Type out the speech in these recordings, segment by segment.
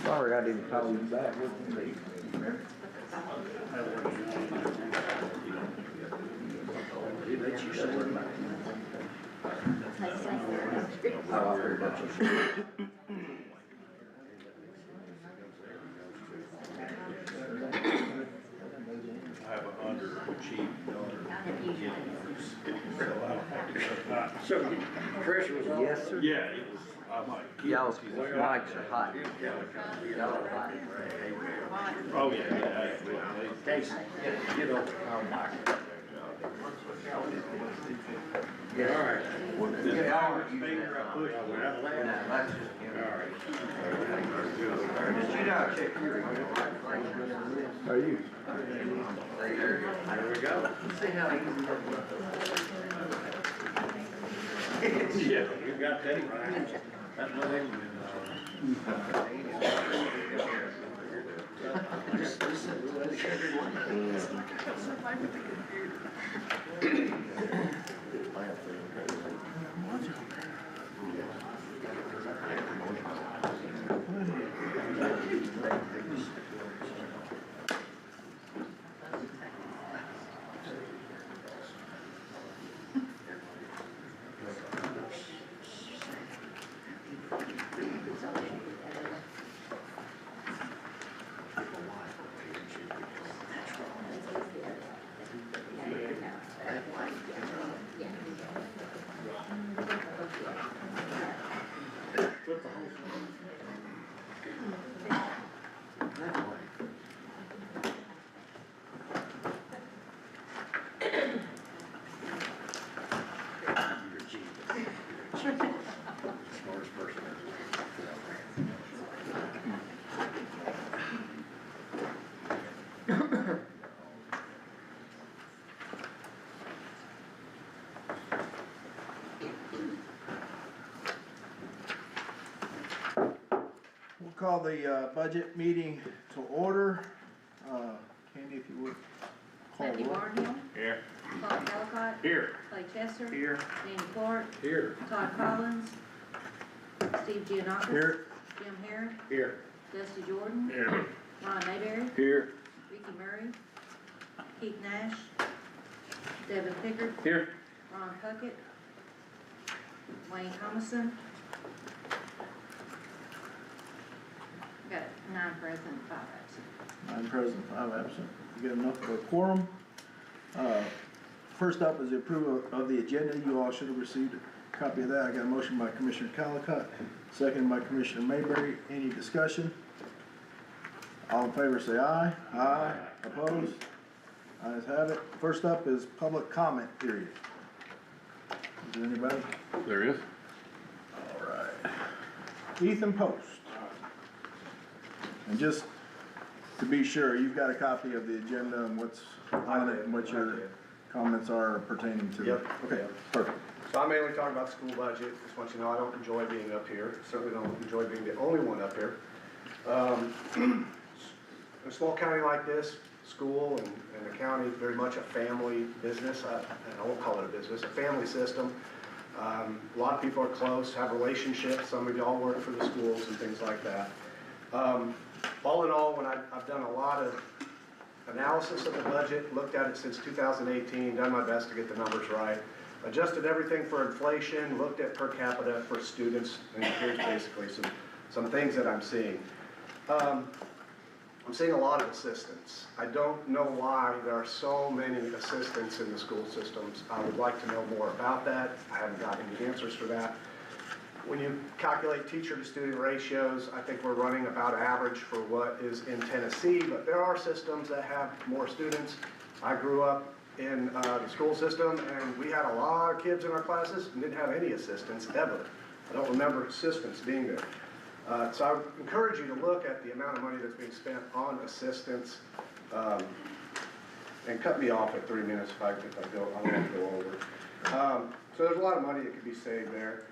Sorry, I didn't call you back. I have an underachieving daughter. So Chris was on? Yes, sir. Yeah, it was, I'm like. Y'all's mics are hot. Y'all are hot. Oh, yeah. Casey, get over. Yes. All right. This power finger I pushed All with. right. You know, check here. Are you? There we go. See how easy that was? Yeah, you got that right. That's what they Smartest person. We'll call the budget meeting to order. Candy, if you would call Matthew roll. Barnhill, Here. Todd Ellicott, Here. Clay Chester, Here. Danny Clark, Here. Todd Collins, Steve Giannakis. Here. Jim Harris, Here. Dusty Jordan, Here. Ron Mayberry, Here. Ricky Murray, Keith Nash, Devin Pickard, Here. Ron Puckett, Wayne Thomason. Got 9 present, 5 absent. 9 present, 5 absent. You got enough for a quorum. First up is the approval of the agenda. You all should have received a copy of that. I got a motion by Commissioner Callicott, seconded by Commissioner Mayberry. Any discussion? All in favor say aye. Aye. Opposed? Ayes have it. First up is public comment period. Is there anybody? There is. All right. Ethan Post. And just to be sure, you've got a copy of the agenda and what's on it and what your comments are pertaining to it? Yep. Okay, perfect. So I mainly talk about school budget. Just want you to know I don't enjoy being up here. Certainly don't enjoy being the only one up here. In a small county like this, school and the county is very much a family business. I won't call it a business, a family system. A lot of people are close, have relationships. Some of y'all work for the schools and things like that. All in all, when I've done a lot of analysis of the budget, looked at it since 2018, done my best to get the numbers right, adjusted everything for inflation, looked at per capita for students, and here's basically some things that I'm seeing. I'm seeing a lot of assistants. I don't know why there are so many assistants in the school systems. I would like to know more about that. I haven't gotten any answers for that. When you calculate teacher to student ratios, I think we're running about average for what is in Tennessee, but there are systems that have more students. I grew up in the school system and we had a lot of kids in our classes and didn't have any assistants ever. I don't remember assistants being there. So I would encourage you to look at the amount of money that's being spent on assistants, and cut me off at 3 minutes if I go, I won't go over. So there's a lot of money that could be saved there.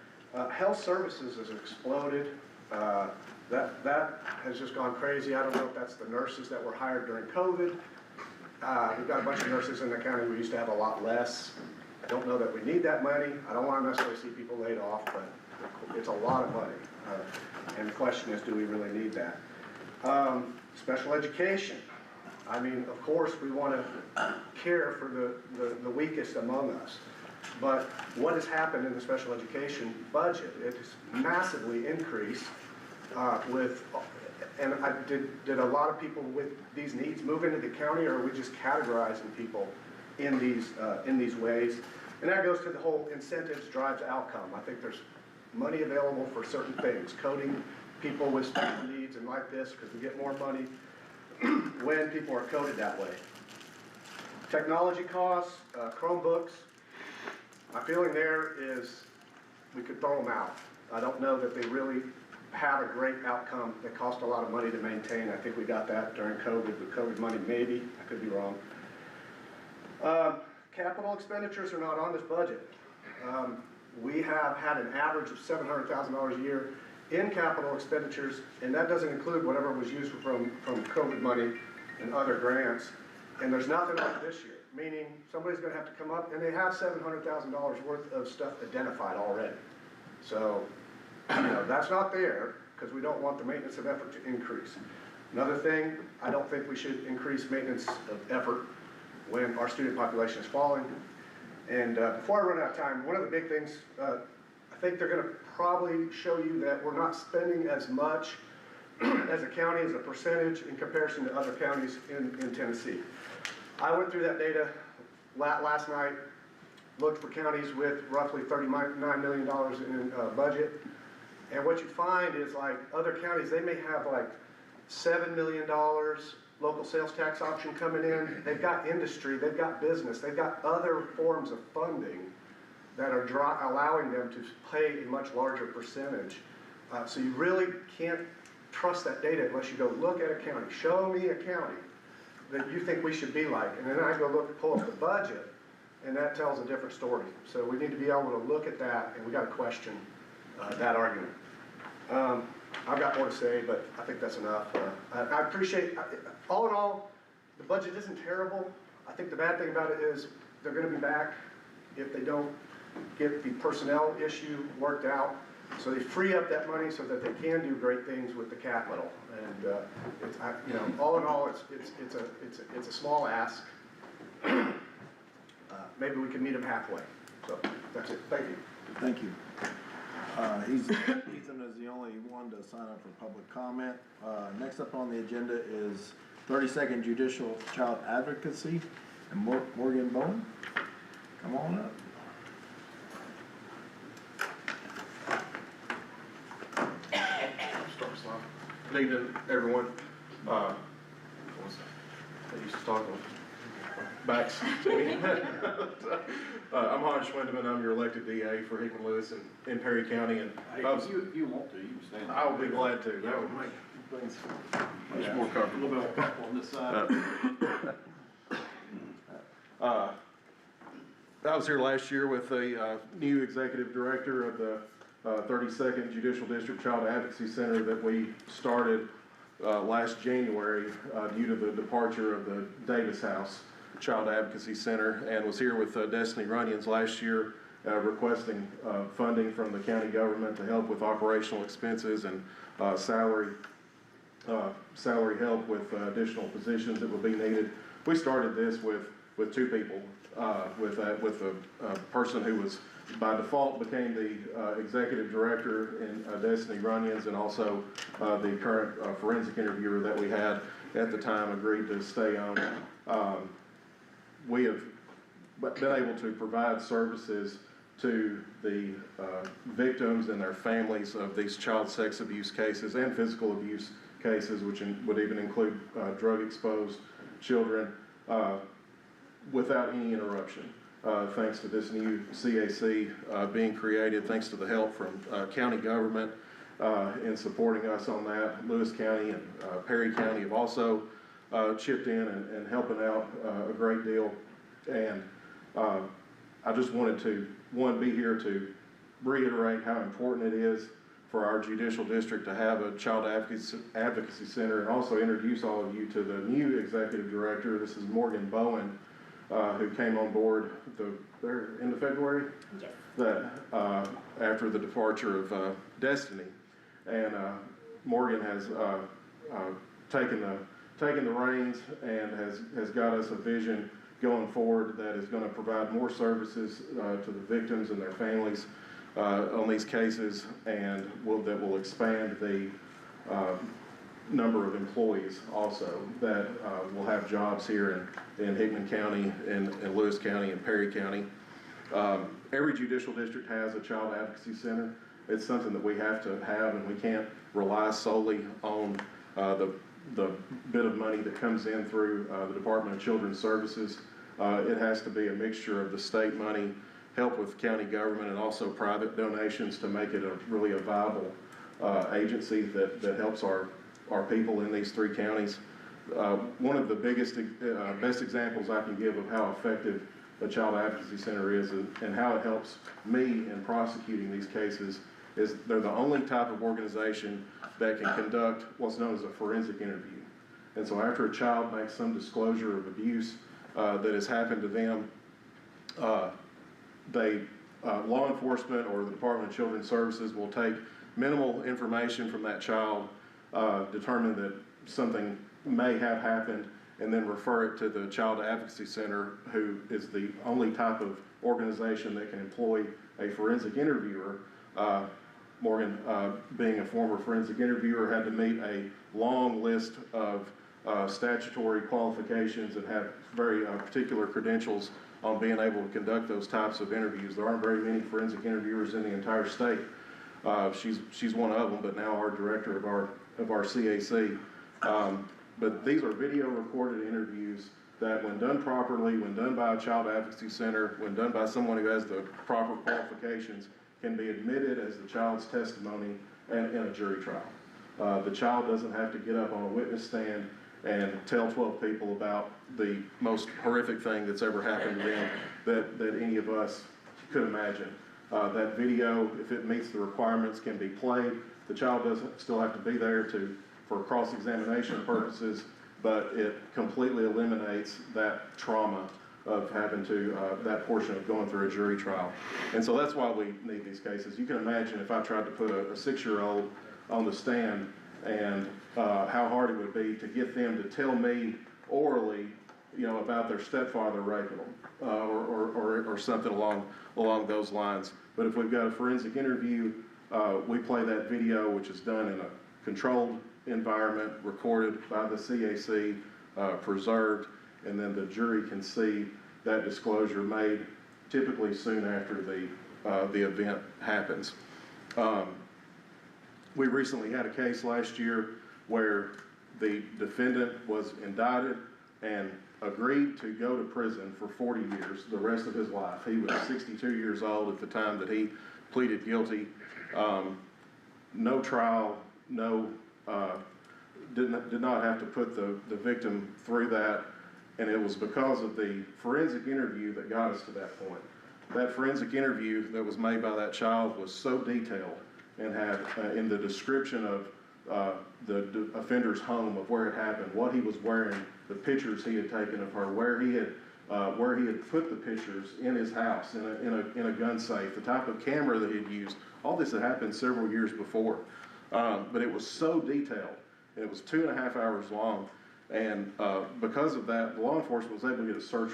Health services has exploded. That has just gone crazy. I don't know if that's the nurses that were hired during COVID. We've got a bunch of nurses in the county. We used to have a lot less. I don't know that we need that money. I don't want to necessarily see people laid off, but it's a lot of money. And the question is, do we really need that? Special education. I mean, of course, we want to care for the weakest among us. But what has happened in the special education budget? It has massively increased and did a lot of people with these needs move into the county, or are we just categorizing people in these ways? And that goes to the whole incentives drives outcome. I think there's money available for certain things, coding people with special needs and like this, because we get more money when people are coded that way. Technology costs, Chromebooks, my feeling there is we could throw them out. I don't know that they really have a great outcome. They cost a lot of money to maintain. I think we got that during COVID, with COVID money, maybe. I could be wrong. Capital expenditures are not on this budget. We have had an average of $700,000 a year in capital expenditures, and that doesn't include whatever was used from COVID money and other grants. And there's nothing like this year, meaning somebody's gonna have to come up, and they have $700,000 worth of stuff identified already. So, you know, that's not there, because we don't want the maintenance of effort to increase. Another thing, I don't think we should increase maintenance of effort when our student population is falling. And before I run out of time, one of the big things, I think they're gonna probably show you that we're not spending as much as a county as a percentage in comparison to other counties in Tennessee. I went through that data last night, looked for counties with roughly $39 million in budget. And what you find is, like, other counties, they may have like $7 million local sales tax option coming in. They've got industry, they've got business, they've got other forms of funding that are allowing them to pay a much larger percentage. So you really can't trust that data unless you go look at a county. Show me a county that you think we should be like. And then I go pull up the budget, and that tells a different story. So we need to be able to look at that, and we got to question that argument. I've got more to say, but I think that's enough. I appreciate, all in all, the budget isn't terrible. I think the bad thing about it is they're going to be back if they don't get the personnel issue worked out. So they free up that money so that they can do great things with the capital. And it's, you know, all in all, it's a small ask. Maybe we can meet them halfway. So that's it. Thank you. Thank you. Ethan is the only one to sign up for public comment. Next up on the agenda is 32nd Judicial Child Advocacy, and Morgan Bowen. Come on up. Good evening, everyone. They used to talk on backs to me. I'm Hans Schwindeman. I'm your elected DA for Hickman, Lewis, in Perry County. And Hey, if you want to, you can stand. I will be glad to. That would make things much more comfortable. A little bit more comfortable on this side. I was here last year with the new executive director of the 32nd Judicial District Child Advocacy Center that we started last January due to the departure of the Davis House Child Advocacy Center, and was here with Destiny Runyons last year requesting funding from the county government to help with operational expenses and salary help with additional positions that would be needed. We started this with two people, with a person who was by default became the executive director in Destiny Runyons, and also the current forensic interviewer that we had at the time agreed to stay on. We have been able to provide services to the victims and their families of these child sex abuse cases and physical abuse cases, which would even include drug-exposed children, without any interruption. Thanks to this new CAC being created, thanks to the help from county government in supporting us on that. Lewis County and Perry County have also chipped in and helping out a great deal. And I just wanted to, be here to reiterate how important it is for our judicial district to have a child advocacy center, and also introduce all of you to the new executive director. This is Morgan Bowen, who came on board end of February? Yes. That, after the departure of Destiny. And Morgan has taken the reins and has got us a vision going forward that is gonna provide more services, to the victims and their families, on these cases, and that will expand the, number of employees also that, will have jobs here in Hickman County, in Lewis County, and Perry County. Every judicial district has a child advocacy center. It's something that we have to have, and we can't rely solely on, the bit of money that comes in through, the Department of Children's Services. It has to be a mixture of the state money, help with county government, and also private donations to make it really a viable, agency that helps our people in these 3 counties. One of the best examples I can give of how effective a child advocacy center is and how it helps me in prosecuting these cases is they're the only type of organization that can conduct what's known as a forensic interview. And so after a child makes some disclosure of abuse that has happened to them, law enforcement or the Department of Children's Services will take minimal information from that child, determine that something may have happened, and then refer it to the Child Advocacy Center, who is the only type of organization that can employ a forensic interviewer. Morgan, being a former forensic interviewer, had to meet a long list of statutory qualifications and have very particular credentials on being able to conduct those types of interviews. There aren't very many forensic interviewers in the entire state. She's one of them, but now our director of our CAC. But these are video recorded interviews that, when done properly, when done by a child advocacy center, when done by someone who has the proper qualifications, can be admitted as the child's testimony in a jury trial. The child doesn't have to get up on a witness stand and tell 12 people about the most horrific thing that's ever happened to them that any of us could imagine. That video, if it meets the requirements, can be played. The child doesn't still have to be there for cross-examination purposes, but it completely eliminates that trauma of having to, that portion of going through a jury trial. And so that's why we need these cases. You can imagine if I tried to put a 6-year-old on the stand and how hard it would be to get them to tell me orally, about their stepfather raping them, or something along those lines. But if we've got a forensic interview, we play that video, which is done in a controlled environment, recorded by the CAC, preserved, and then the jury can see that disclosure made typically soon after the event happens. We recently had a case last year where the defendant was indicted and agreed to go to prison for 40 years, the rest of his life. He was 62 years old at the time that he pleaded guilty. No trial, did not have to put the victim through that, and it was because of the forensic interview that got us to that point. That forensic interview that was made by that child was so detailed and had in the description of the offender's home, of where it happened, what he was wearing, the pictures he had taken of her, where he had put the pictures in his house in a gun safe, the type of camera that he'd used. All this had happened several years before, but it was so detailed, and it was 2.5 hours long. And because of that, law enforcement was able to get a search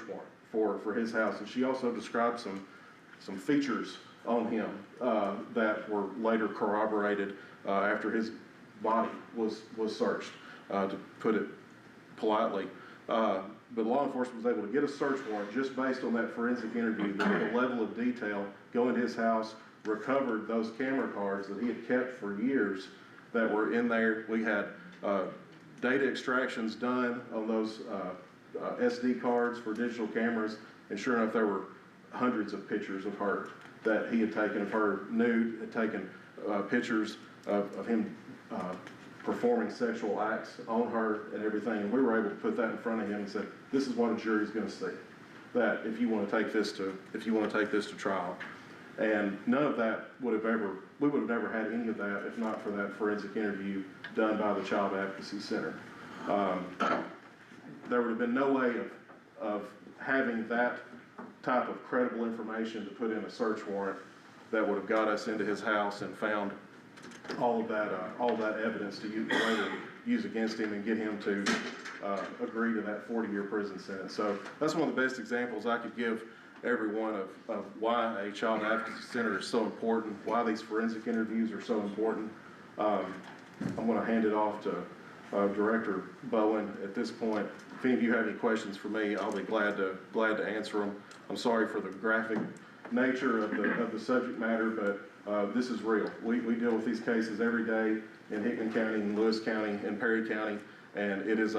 warrant for his house, and she also described some features on him that were later corroborated after his body was searched, to put it politely. But law enforcement was able to get a search warrant just based on that forensic interview, the level of detail, go into his house, recovered those camera cards that he had kept for years that were in there. We had data extractions done on those SD cards for digital cameras, and sure enough, there were hundreds of pictures of her that he had taken of her nude, had taken pictures of him performing sexual acts on her and everything. And we were able to put that in front of him and said, this is what a jury's gonna see, that if you wanna take this to trial. And none of that we would have never had any of that if not for that forensic interview done by the Child Advocacy Center. There would have been no way of having that type of credible information to put in a search warrant that would have got us into his house and found all of that evidence to later use against him and get him to agree to that 40-year prison sentence. So that's one of the best examples I could give everyone of why a child advocacy center is so important, why these forensic interviews are so important. I'm going to hand it off to Director Bowen at this point. If any of you have any questions for me, I'll be glad to answer them. I'm sorry for the graphic nature of the subject matter, but this is real. We deal with these cases every day in Hickman County, in Lewis County, in Perry County, and it is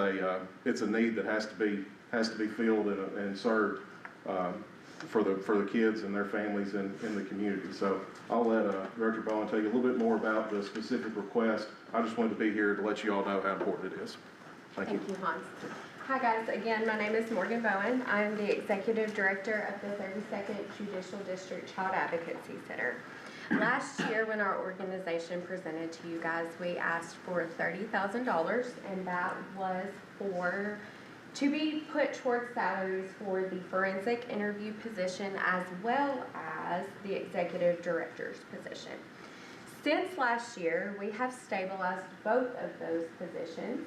it's a need that has to be filled and served for the kids and their families in the community. So I'll let Director Bowen tell you a little bit more about the specific request. I just wanted to be here to let you all know how important it is. Thank you. Thank you, Hans. Hi guys, again, my name is Morgan Bowen. I am the Executive Director of the 32nd Judicial District Child Advocacy Center. Last year when our organization presented to you guys, we asked for $30,000, and that was to be put towards salaries for the forensic interview position as well as the executive director's position. Since last year, we have stabilized both of those positions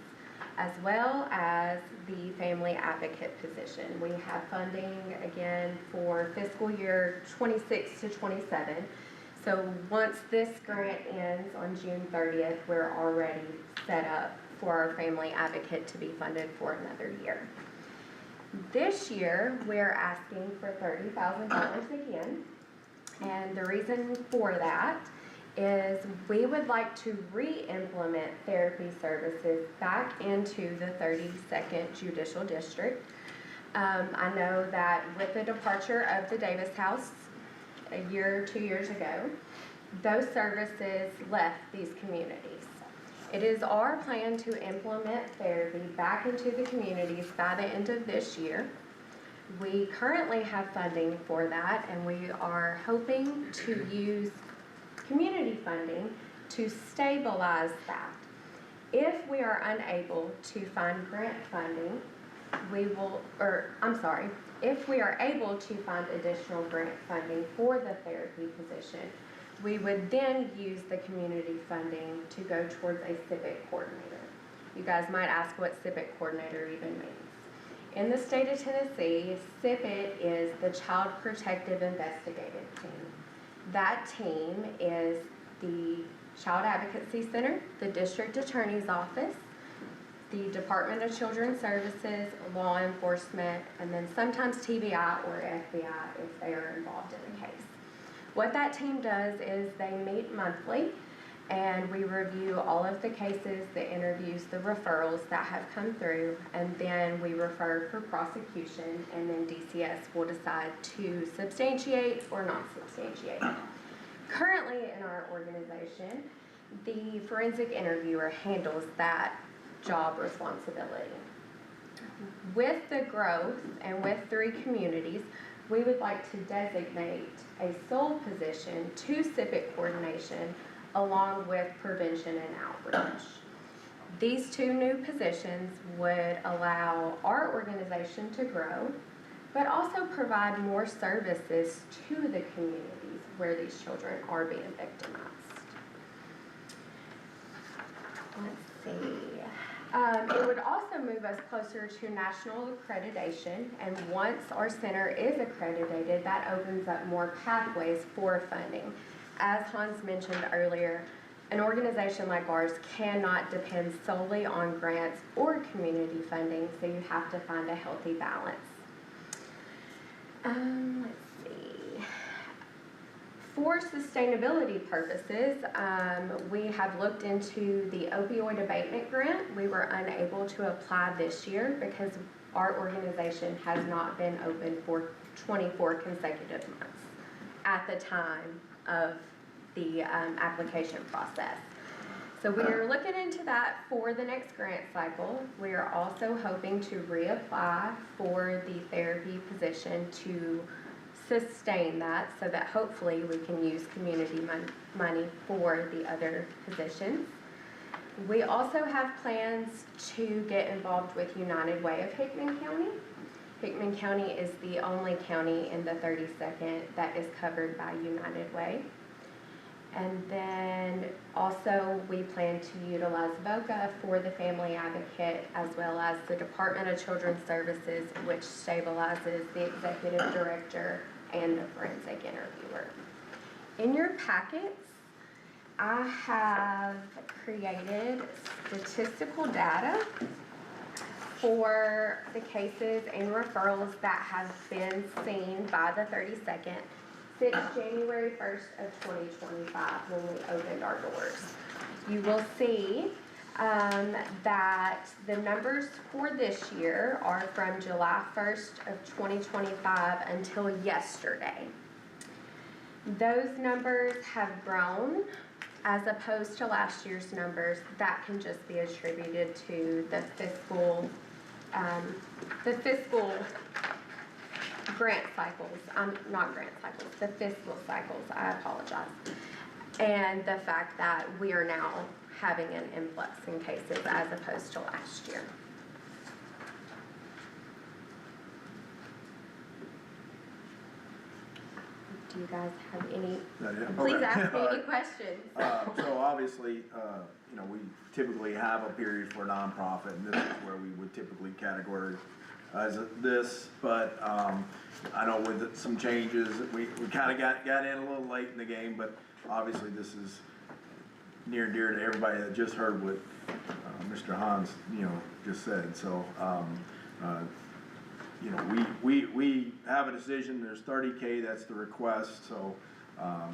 as well as the family advocate position. We have funding again for fiscal year 26 to 27. So once this grant ends on June 30th, we're already set up for our family advocate to be funded for another year. This year, we're asking for $30,000 again, and the reason for that is we would like to re-implement therapy services back into the 32nd Judicial District. I know that with the departure of the Davis House a year or 2 years ago, those services left these communities. It is our plan to implement therapy back into the communities by the end of this year. We currently have funding for that, and we are hoping to use community funding to stabilize that. If we are unable to find grant funding, if we are able to find additional grant funding for the therapy position, we would then use the community funding to go towards a civic coordinator. You guys might ask what civic coordinator even means. In the state of Tennessee, CIPIT is the Child Protective Investigative Team. That team is the Child Advocacy Center, the District Attorney's Office, the Department of Children's Services, law enforcement, and then sometimes TBI or FBI if they are involved in the case. What that team does is they meet monthly, and we review all of the cases, the interviews, the referrals that have come through, and then we refer for prosecution, and then DCS will decide to substantiate or not substantiate. Currently in our organization, the forensic interviewer handles that job responsibility. With the growth and with 3 communities, we would like to designate a sole position to civic coordination along with prevention and outreach. These 2 new positions would allow our organization to grow, but also provide more services to the communities where these children are being victimized. Let's see. It would also move us closer to national accreditation, and once our center is accredited, that opens up more pathways for funding. As Hans mentioned earlier, an organization like ours cannot depend solely on grants or community funding, so you have to find a healthy balance. Let's see. For sustainability purposes, we have looked into the opioid abatement grant. We were unable to apply this year because our organization has not been open for 24 consecutive months at the time of the application process. So we are looking into that for the next grant cycle. We are also hoping to reapply for the therapy position to sustain that so that hopefully we can use community money for the other positions. We also have plans to get involved with United Way of Hickman County. Hickman County is the only county in the 32nd that is covered by United Way. And then also we plan to utilize VOCA for the family advocate as well as the Department of Children's Services, which stabilizes the executive director and the forensic interviewer. In your packets, I have created statistical data for the cases and referrals that have been seen by the 32nd since January 1st of 2025 when we opened our doors. You will see that the numbers for this year are from July 1st of 2025 until yesterday. Those numbers have grown as opposed to last year's numbers. That can just be attributed to the fiscal grant cycles, not grant cycles, the fiscal cycles, I apologize. And the fact that we are now having an influx in cases as opposed to last year. Do you guys have any, please Okay. ask me All any right. questions. So obviously, you know, we typically have a period for nonprofit, and this is where we would typically categorize this, but, I know with some changes, we kinda got in a little late in the game, but obviously this is near and dear to everybody that just heard what, Mr. Hans, you know, just said, so, you know, we have a decision, there's 30K, that's the request, so,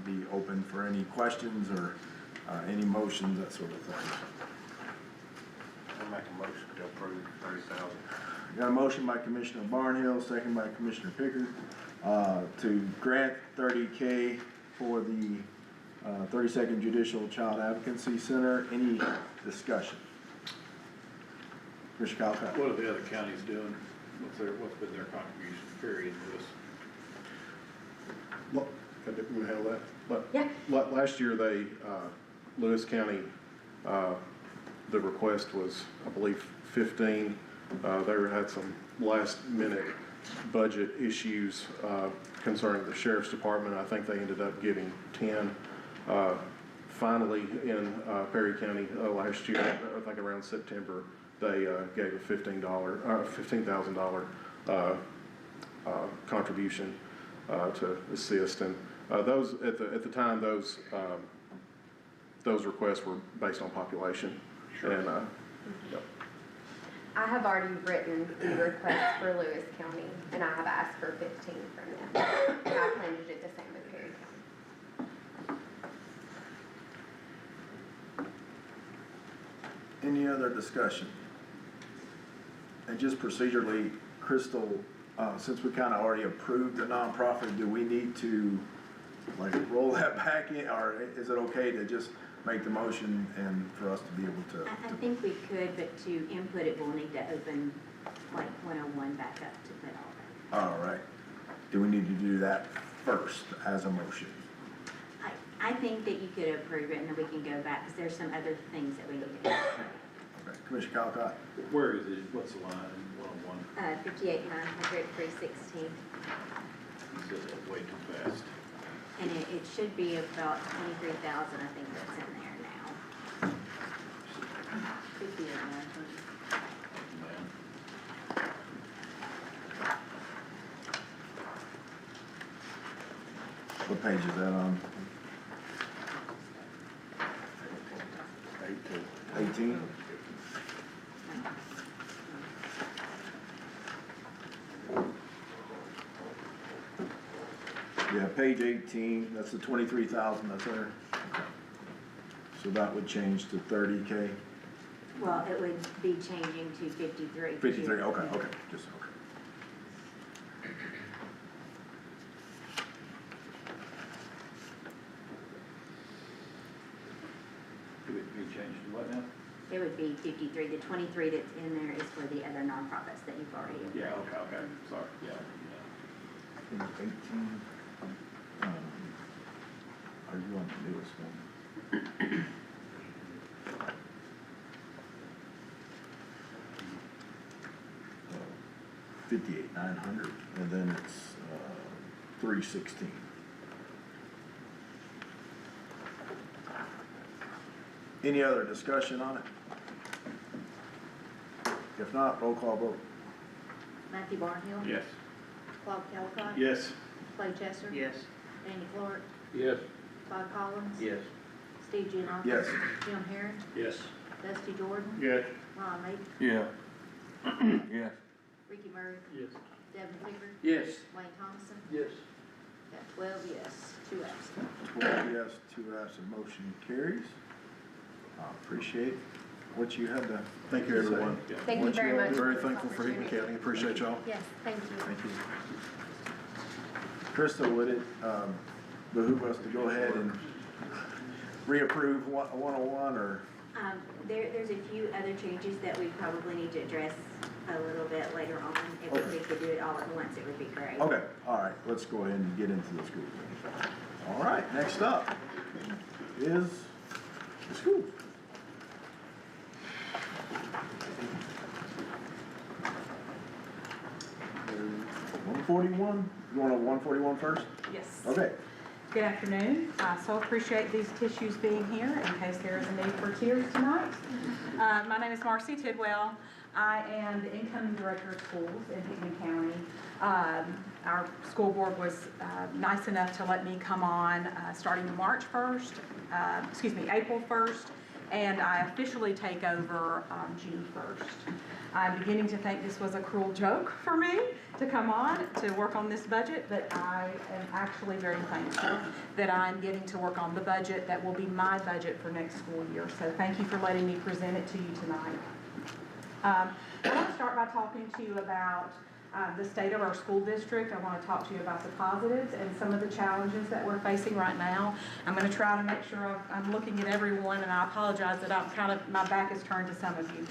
be open for any questions or, any motions, that sort of thing. I'll make a motion to approve 30,000. Got a motion by Commissioner Barnhill, second by Commissioner Pickard, to grant 30K for the, 32nd Judicial Child Advocacy Center. Any discussion? Commissioner Calcott. What are the other counties doing? What's been their contribution period to this? Well, can we handle that? Yeah. Last year, they, Lewis County, the request was, I believe, 15. They had some last minute budget issues, concerning the sheriff's department. I think they ended up giving 10. Finally, in, Perry County, last year, I think around September, they, gave a $15,000, contribution, to assist. And, those, at the time, those requests were based on population. Sure. And, yep. I have already written the request for Lewis County, and I have asked for 15 from them. And I plan to do the same with Perry County. Any other discussion? And just procedurally, Crystal, since we kinda already approved the nonprofit, do we need to, like, roll that back in, or is it okay to just make the motion and for us to be able to? I think we could, but to input it, we'll need to open like 101 back up to put all that. All right. Do we need to do that first as a motion? I think that you could approve it and then we can go back, because there's some other things that we need to do. Okay, Commissioner Calcott? Where is it? What's the line in 101? 58,900, 316. You said that way too fast. And it should be about 23,000, I think that's in there now. 58,900. Man. What page is that on? 18? Yeah, page 18, that's the 23,000 that's there. Okay. So that would change to 30K? Well, it would be changing to 53. 53, okay, just, okay. You changed to what now? It would be 53. The 23 that's in there is for the other nonprofits that you've already approved. Yeah, okay, sorry, yeah. Page 18. Are you on the newest one? 58,900, and then it's 316. Any other discussion on it? If not, roll call vote. Matthew Barnhill. Yes. Claude Calcott. Yes. Clay Chester. Yes. Danny Clark. Yes. Todd Collins. Yes. Steve Gianakis. Yes. Jim Herron. Yes. Dusty Jordan. Yes. Ron Lee. Yeah. Yes. Ricky Murray. Yes. Devin Figure. Yes. Wayne Thomason. Yes. Got 12 yes, 2 absent. 12 yes, 2 absent, motion carries. I appreciate what you had to. Thank you, everyone. Thank you What very you all much. do. Very this thankful for Hickman opportunity. County, appreciate y'all. Yes, thank you. Thank you. Krista, would it behoove us to go ahead and reapprove 101 or? There's a few other changes that we probably need to address a little bit later on. If we could do it all at once, it would be great. Okay, all right, let's go ahead and get into the school. Then. All right, next up is the school. There's 141, you want to 141 first? Yes. Okay. Good afternoon. So appreciate these tissues being here in case there is a need for tears tonight. My name is Marcy Tidwell. I am the incoming director of schools in Hickman County. Our school board was nice enough to let me come on starting April 1st, and I officially take over June 1st. I'm beginning to think this was a cruel joke for me to come on to work on this budget, but I am actually very thankful that I'm getting to work on the budget that will be my budget for next school year. So thank you for letting me present it to you tonight. I want to start by talking to you about the state of our school district. I want to talk to you about the positives and some of the challenges that we're facing right now. I'm going to try to make sure I'm looking at everyone, and I apologize that my back is turned to some of you.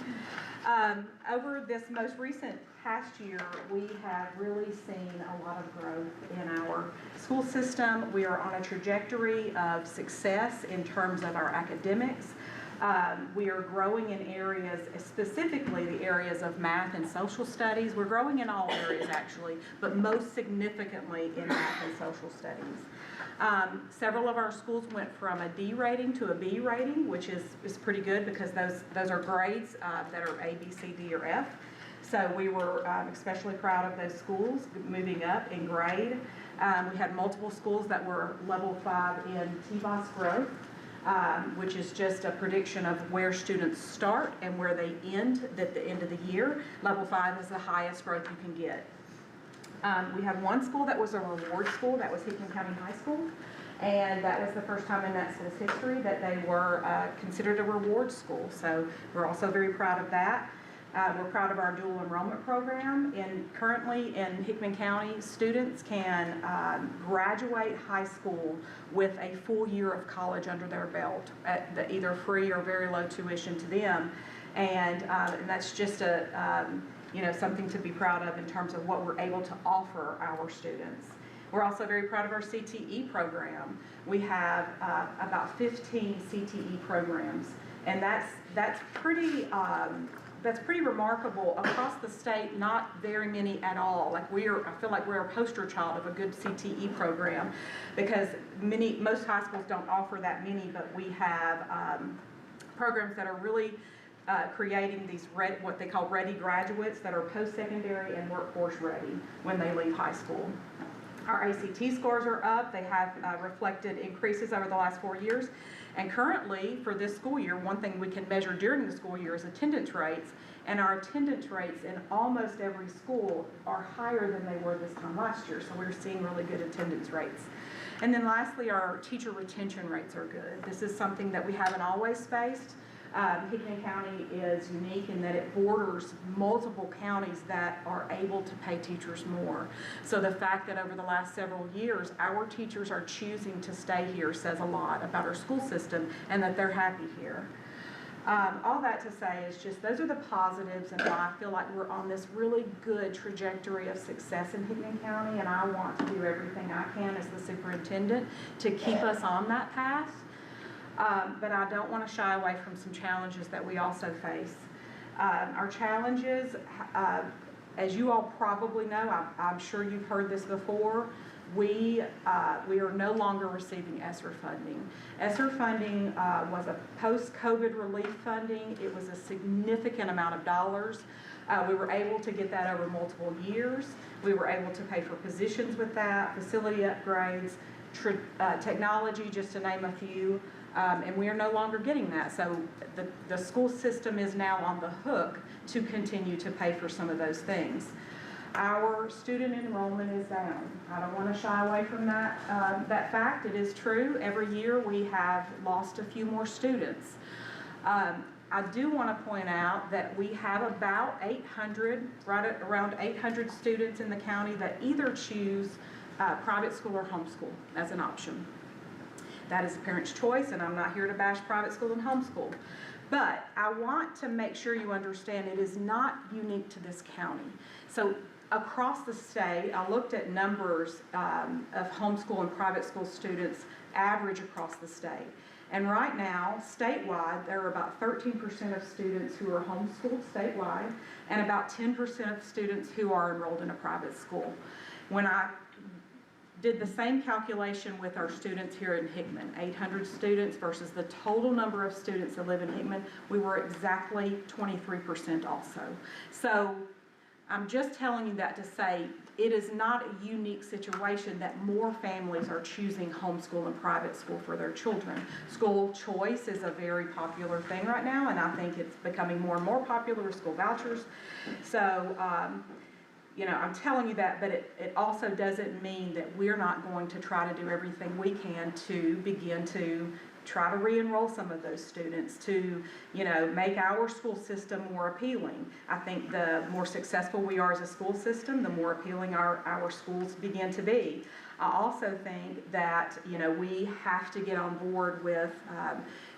Over this most recent past year, we have really seen a lot of growth in our school system. We are on a trajectory of success in terms of our academics. We are growing in areas, specifically the areas of math and social studies. We're growing in all areas actually, but most significantly in math and social studies. Several of our schools went from a D rating to a B rating, which is pretty good because those are grades that are A, B, C, D, or F. So we were especially proud of those schools moving up in grade. We had multiple schools that were level 5 in TBOS growth. Which is just a prediction of where students start and where they end at the end of the year. Level 5 is the highest growth you can get. We had one school that was a reward school, that was Hickman County High School, and that was the first time in that school's history that they were considered a reward school. So we're also very proud of that. We're proud of our dual enrollment program, and currently in Hickman County, students can graduate high school with a full year of college under their belt at either free or very low tuition to them, and that's just something to be proud of in terms of what we're able to offer our students. We're also very proud of our CTE program. We have about 15 CTE programs, and that's pretty remarkable across the state. Not very many at all. I feel like we're a poster child of a good CTE program, because most high schools don't offer that many, but we have programs that are really creating these what they call ready graduates that are post-secondary and workforce ready when they leave high school. Our ACT scores are up. They have reflected increases over the last 4 years. And currently, for this school year, one thing we can measure during the school year is attendance rates. And our attendance rates in almost every school are higher than they were this time last year. So we're seeing really good attendance rates. And then lastly, our teacher retention rates are good. This is something that we haven't always faced. Hickman County is unique in that it borders multiple counties that are able to pay teachers more. So the fact that over the last several years our teachers are choosing to stay here says a lot about our school system and that they're happy here. All that to say is just those are the positives and why I feel like we're on this really good trajectory of success in Hickman County, and I want to do everything I can as the superintendent to keep us on that path. But I don't want to shy away from some challenges that we also face. Our challenges, as you all probably know, I'm sure you've heard this before, we are no longer receiving ESSER funding. ESSER funding was a post-COVID relief funding. It was a significant amount of dollars. We were able to get that over multiple years. We were able to pay for positions with that, facility upgrades, technology, just to name a few, and we are no longer getting that. So the school system is now on the hook to continue to pay for some of those things. Our student enrollment is down. I don't want to shy away from that fact. It is true. Every year we have lost a few more students. I do want to point out that we have about 800, right around 800 students in the county that either choose private school or homeschool as an option. That is a parent's choice, and I'm not here to bash private school and homeschool. But I want to make sure you understand it is not unique to this county. So across the state, I looked at numbers of homeschool and private school students average across the state. And right now, statewide, there are about 13% of students who are homeschooled statewide and about 10% of students who are enrolled in a private school. When I did the same calculation with our students here in Hickman, 800 students versus the total number of students that live in Hickman, we were exactly 23% also. So I'm just telling you that to say it is not a unique situation that more families are choosing homeschool and private school for their children. School choice is a very popular thing right now, and I think it's becoming more and more popular with school vouchers. So, you know, I'm telling you that, but it also doesn't mean that we're not going to try to do everything we can to begin to try to re-enroll some of those students, to, you know, make our school system more appealing. I think the more successful we are as a school system, the more appealing our schools begin to be. I also think that, you know, we have to get on board with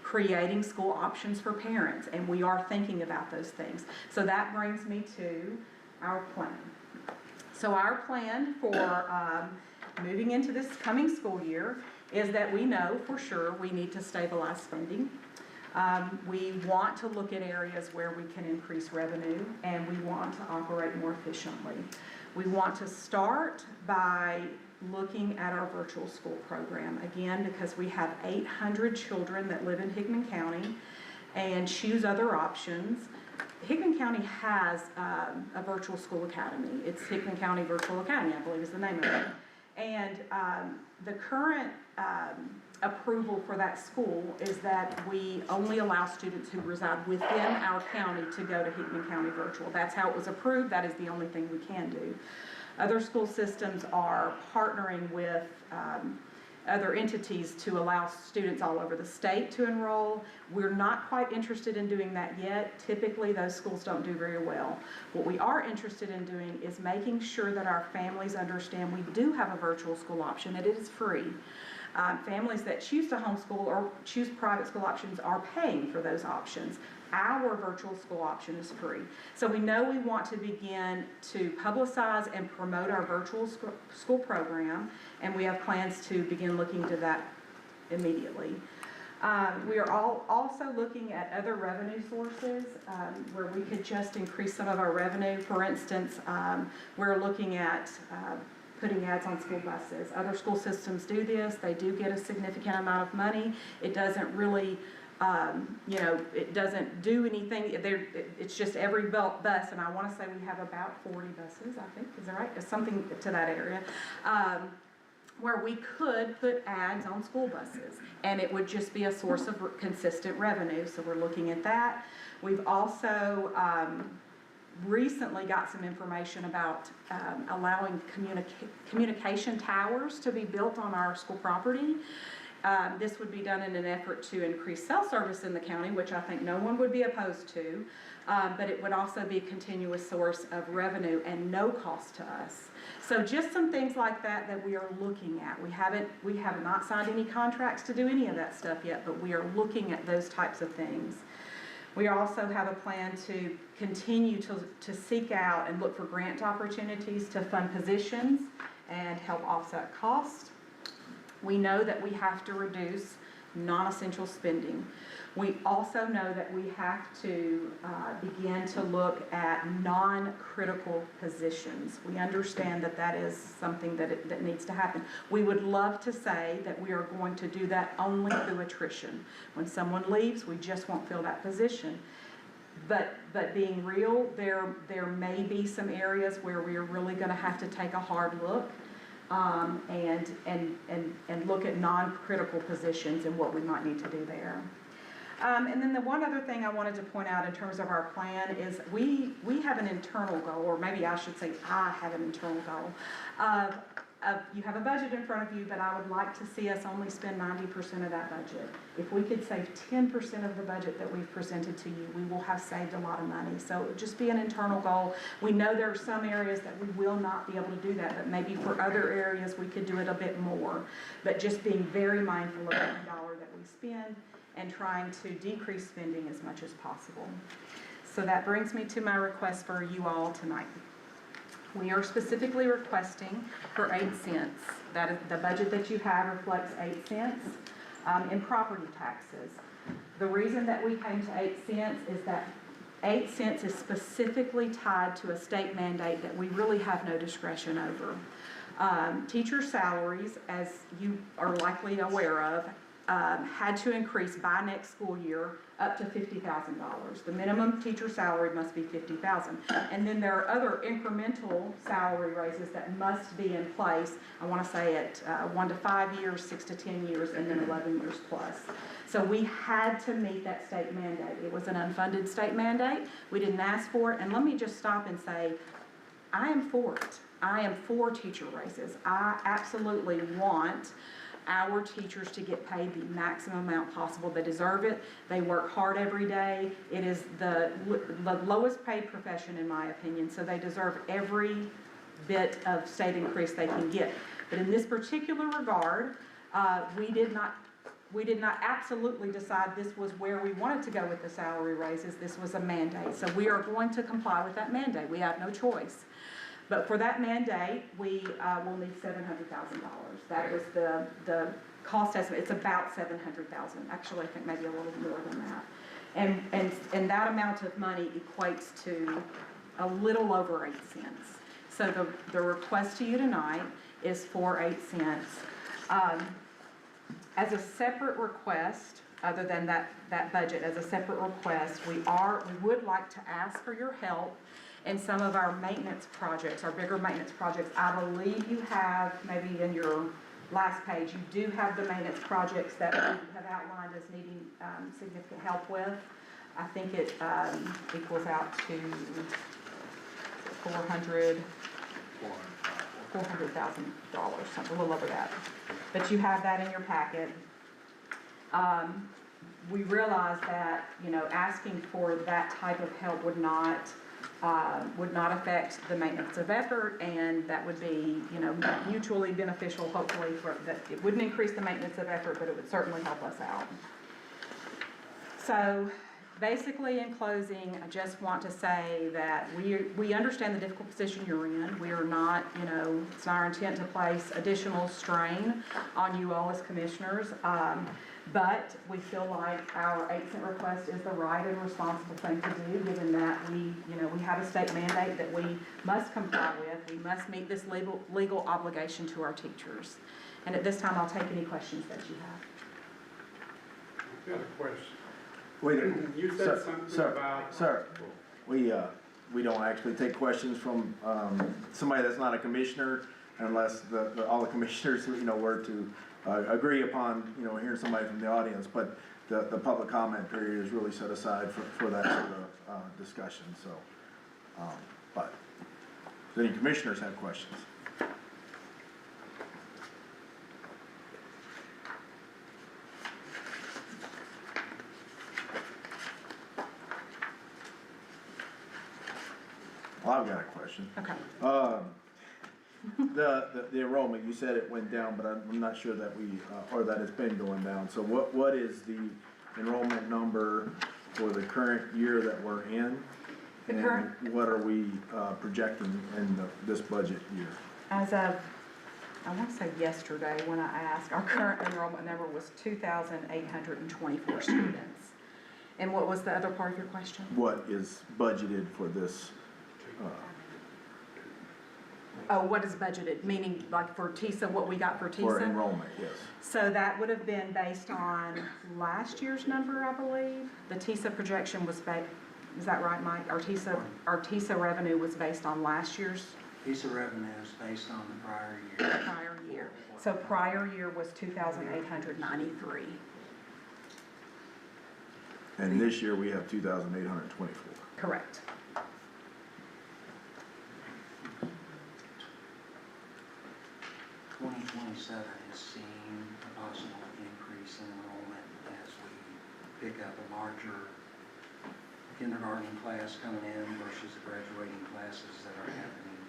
creating school options for parents, and we are thinking about those things. So that brings me to our plan. So our plan for moving into this coming school year is that we know for sure we need to stabilize spending. We want to look at areas where we can increase revenue, and we want to operate more efficiently. We want to start by looking at our virtual school program, again, because we have 800 children that live in Hickman County and choose other options. Hickman County has a virtual school academy. It's Hickman County Virtual Academy, I believe is the name of it. And the current approval for that school is that we only allow students who reside within our county to go to Hickman County Virtual. That's how it was approved. That is the only thing we can do. Other school systems are partnering with other entities to allow students all over the state to enroll. We're not quite interested in doing that yet. Typically, those schools don't do very well. What we are interested in doing is making sure that our families understand we do have a virtual school option, that it is free. Families that choose to homeschool or choose private school options are paying for those options. Our virtual school option is free. So we know we want to begin to publicize and promote our virtual school program, and we have plans to begin looking to that immediately. We are also looking at other revenue sources where we could just increase some of our revenue. For instance, we're looking at putting ads on school buses. Other school systems do this. They do get a significant amount of money. It doesn't really, you know, it doesn't do anything. It's just every bus, and I want to say we have about 40 buses, I think. Is that right? It's something to that area. Where we could put ads on school buses, and it would just be a source of consistent revenue. So we're looking at that. We've also recently got some information about allowing communication towers to be built on our school property. This would be done in an effort to increase cell service in the county, which I think no one would be opposed to, but it would also be a continuous source of revenue and no cost to us. So just some things like that that we are looking at. We have not signed any contracts to do any of that stuff yet, but we are looking at those types of things. We also have a plan to continue to seek out and look for grant opportunities to fund positions and help offset costs. We know that we have to reduce non-essential spending. We also know that we have to begin to look at non-critical positions. We understand that that is something that needs to happen. We would love to say that we are going to do that only through attrition. When someone leaves, we just won't fill that position. But being real, there may be some areas where we are really going to have to take a hard look and look at non-critical positions and what we might need to do there. And then the one other thing I wanted to point out in terms of our plan is we have an internal goal, or maybe I should say I have an internal goal. You have a budget in front of you, but I would like to see us only spend 90% of that budget. If we could save 10% of the budget that we've presented to you, we will have saved a lot of money. So it would just be an internal goal. We know there are some areas that we will not be able to do that, but maybe for other areas we could do it a bit more. But just being very mindful of every dollar that we spend and trying to decrease spending as much as possible. So that brings me to my request for you all tonight. We are specifically requesting for 8 cents. That is, the budget that you have reflects 8 cents in property taxes. The reason that we came to 8 cents is that 8 cents is specifically tied to a state mandate that we really have no discretion over. Teacher salaries, as you are likely aware of, had to increase by next school year up to $50,000. The minimum teacher salary must be $50,000. And then there are other incremental salary raises that must be in place, I want to say at 1 to 5 years, 6 to 10 years, and then 11 years plus. So we had to meet that state mandate. It was an unfunded state mandate. We didn't ask for it. And let me just stop and say, I am for it. I am for teacher raises. I absolutely want our teachers to get paid the maximum amount possible. They deserve it. They work hard every day. It is the lowest paid profession in my opinion, so they deserve every bit of state increase they can get. But in this particular regard, we did not absolutely decide this was where we wanted to go with the salary raises. This was a mandate. So we are going to comply with that mandate. We have no choice. But for that mandate, we will need $700,000. That was the cost estimate. It's about $700,000. Actually, I think maybe a little more than that. And that amount of money equates to a little over 8 cents. So the request to you tonight is for 8 cents. As a separate request, other than that budget, as a separate request, we would like to ask for your help in some of our maintenance projects, our bigger maintenance projects. I believe you have, maybe in your last page, you do have the maintenance projects that we have outlined as needing significant help with. I think it equals out to $400,000, something a little over that. But you have that in your packet. We realize that, asking for that type of help would not affect the maintenance of effort, and that would be, mutually beneficial, hopefully, that it wouldn't increase the maintenance of effort, but it would certainly help us out. So basically, in closing, I just want to say that we understand the difficult position you're in. We are not, it's not our intent to place additional strain on you all as commissioners. But we feel like our 8-cent request is the right and responsible thing to do, given that we have a state mandate that we must comply with. We must meet this legal obligation to our teachers. And at this time, I'll take any questions that you have. I've got a question. Wait a minute. You said something about. Sir, we don't actually take questions from somebody that's not a commissioner unless all the commissioners, were to agree upon, hearing somebody from the audience, but the public comment period is really set aside for that sort of discussion, so, but, do any commissioners have questions? Well, I've got a question. Okay. The enrollment, you said it went down, but I'm not sure that or that it's been going down. So what is the enrollment number for the current year that we're in? And what are we projecting in this budget year? As of I want to say yesterday when I asked, our current enrollment number was 2,824 students. And what was the other part of your question? What is budgeted for this? Oh, what is budgeted, meaning like for TISA, what we got for TISA? For enrollment, yes. So that would have been based on last year's number, I believe. The TISA projection was is that right, Mike? Our TISA revenue was based on last year's Piece of revenue is based on the prior year. So prior year was 2,893. And this year we have 2,824. Correct. Twenty 27 is seeing a possible increase in enrollment as we pick up a larger kindergarten class coming in versus the graduating classes that are happening.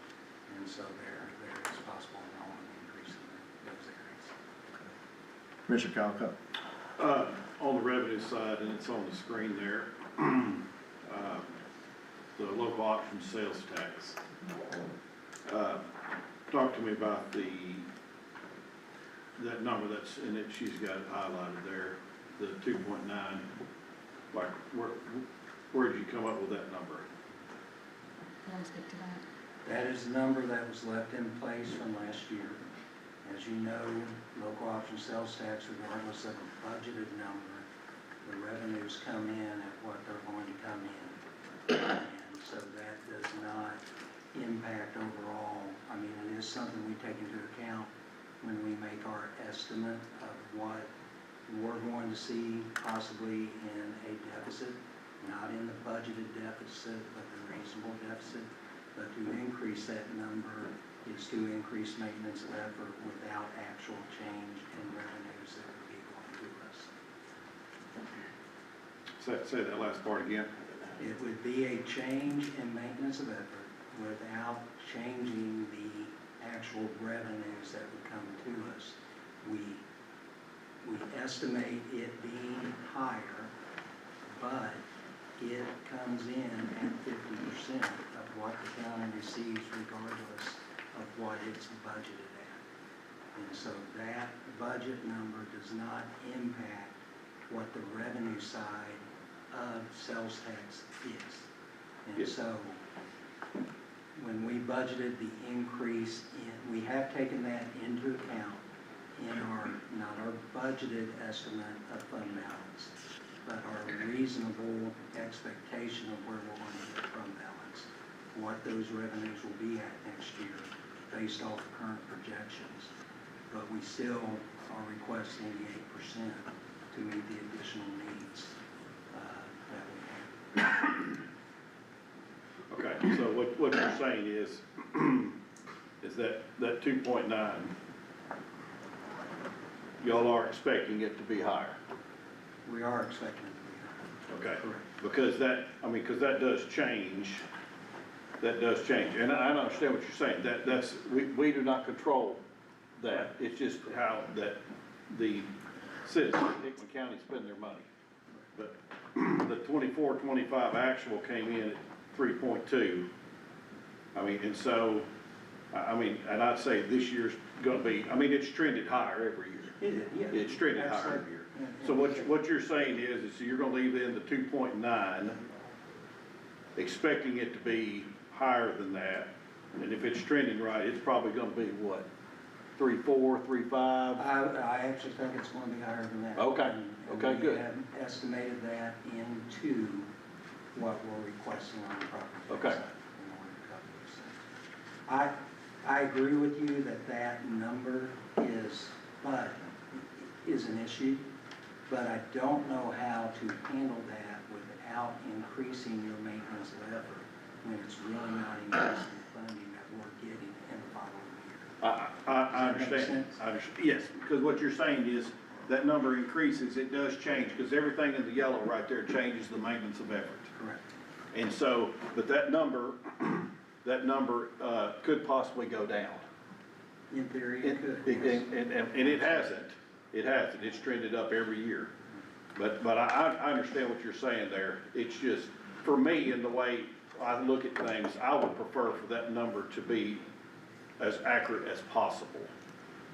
And so there is possible enrollment increase in those areas. Commissioner Calcutt. On the revenue side, and it's on the screen there, the local option sales tax. Talk to me about that number that's in it, she's got it highlighted there, the 2.9. Like, where'd you come up with that number? You want to speak to that? That is the number that was left in place from last year. As you know, local option sales tax, regardless of a budgeted number, the revenues come in at what they're going to come in. And so that does not impact overall. I mean, it is something we take into account when we make our estimate of what we're going to see possibly in a deficit, not in the budgeted deficit, but the reasonable deficit. But to increase that number is to increase maintenance of effort without actual change in revenues that would be going to us. Say that last part again. It would be a change in maintenance of effort without changing the actual revenues that would come to us. We estimate it being higher, but it comes in at 50% of what the county receives regardless of what it's budgeted at. And so that budget number does not impact what the revenue side of sales tax is. And Yes. so when we budgeted the increase we have taken that into account in not our budgeted estimate of fund balance, but our reasonable expectation of where we're going to get fund balance, what those revenues will be at next year based off of current projections. But we still are requesting the 8% to meet the additional needs that we have. Okay, so what you're saying is that 2.9, y'all are expecting it to be higher? We are expecting it to be higher. Okay. Correct. Because that does change. That does change, and I understand what you're saying. We do not control that. It's just how that the citizens of Hickman County spend their money. But the 24-25 actual came in at 3.2. I mean, and so, and I'd say this year's gonna be, it's trended higher every year. It is, yeah. It's trended higher every year. So what you're saying is you're gonna leave in the 2.9, expecting it to be higher than that, and if it's trending right, it's probably gonna be what? 3.4, 3.5? I actually think it's going to be higher than that. Okay. Okay, good. We have estimated that into what we're requesting on the property tax Okay. side in order to cover those things. I agree with you that number is an issue, but I don't know how to handle that without increasing your maintenance of effort when it's really not increasing the funding that we're getting in the following year. I Does that make understand. sense? Yes, because what you're saying is that number increases, it does change, because everything in the yellow right there changes the maintenance of effort. Correct. And so, but that number could possibly go down. In theory, it could. And it hasn't. It hasn't. It's trended up every year. But I understand what you're saying there. It's just, for me, in the way I look at things, I would prefer for that number to be as accurate as possible.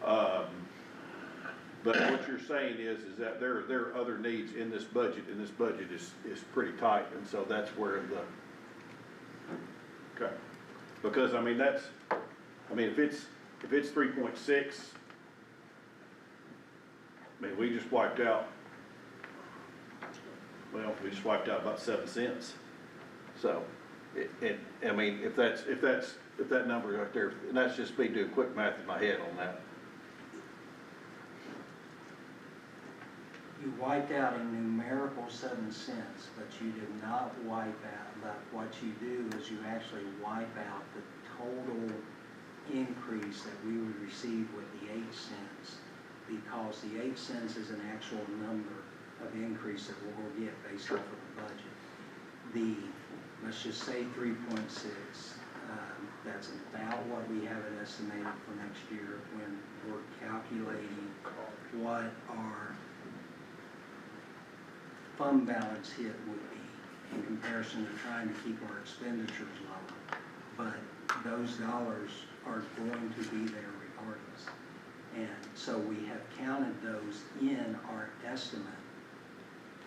But what you're saying is that there are other needs in this budget, and this budget is pretty tight, and so that's where okay. Because, I mean, if it's 3.6, I mean, we just wiped out, we just wiped out about 7 cents. So, I mean, if that number right there, and that's just me doing quick math in my head on that. You wiped out a numerical 7 cents, but you did not wipe out, but what you do is you actually wipe out the total increase that we would receive with the 8 cents, because the 8 cents is an actual number of increase that we'll get based off of the budget. Let's just say 3.6, that's about what we have it estimated for next year when we're calculating what our fund balance hit would be in comparison to trying to keep our expenditures low. But those dollars are going to be there regardless. And so we have counted those in our estimate,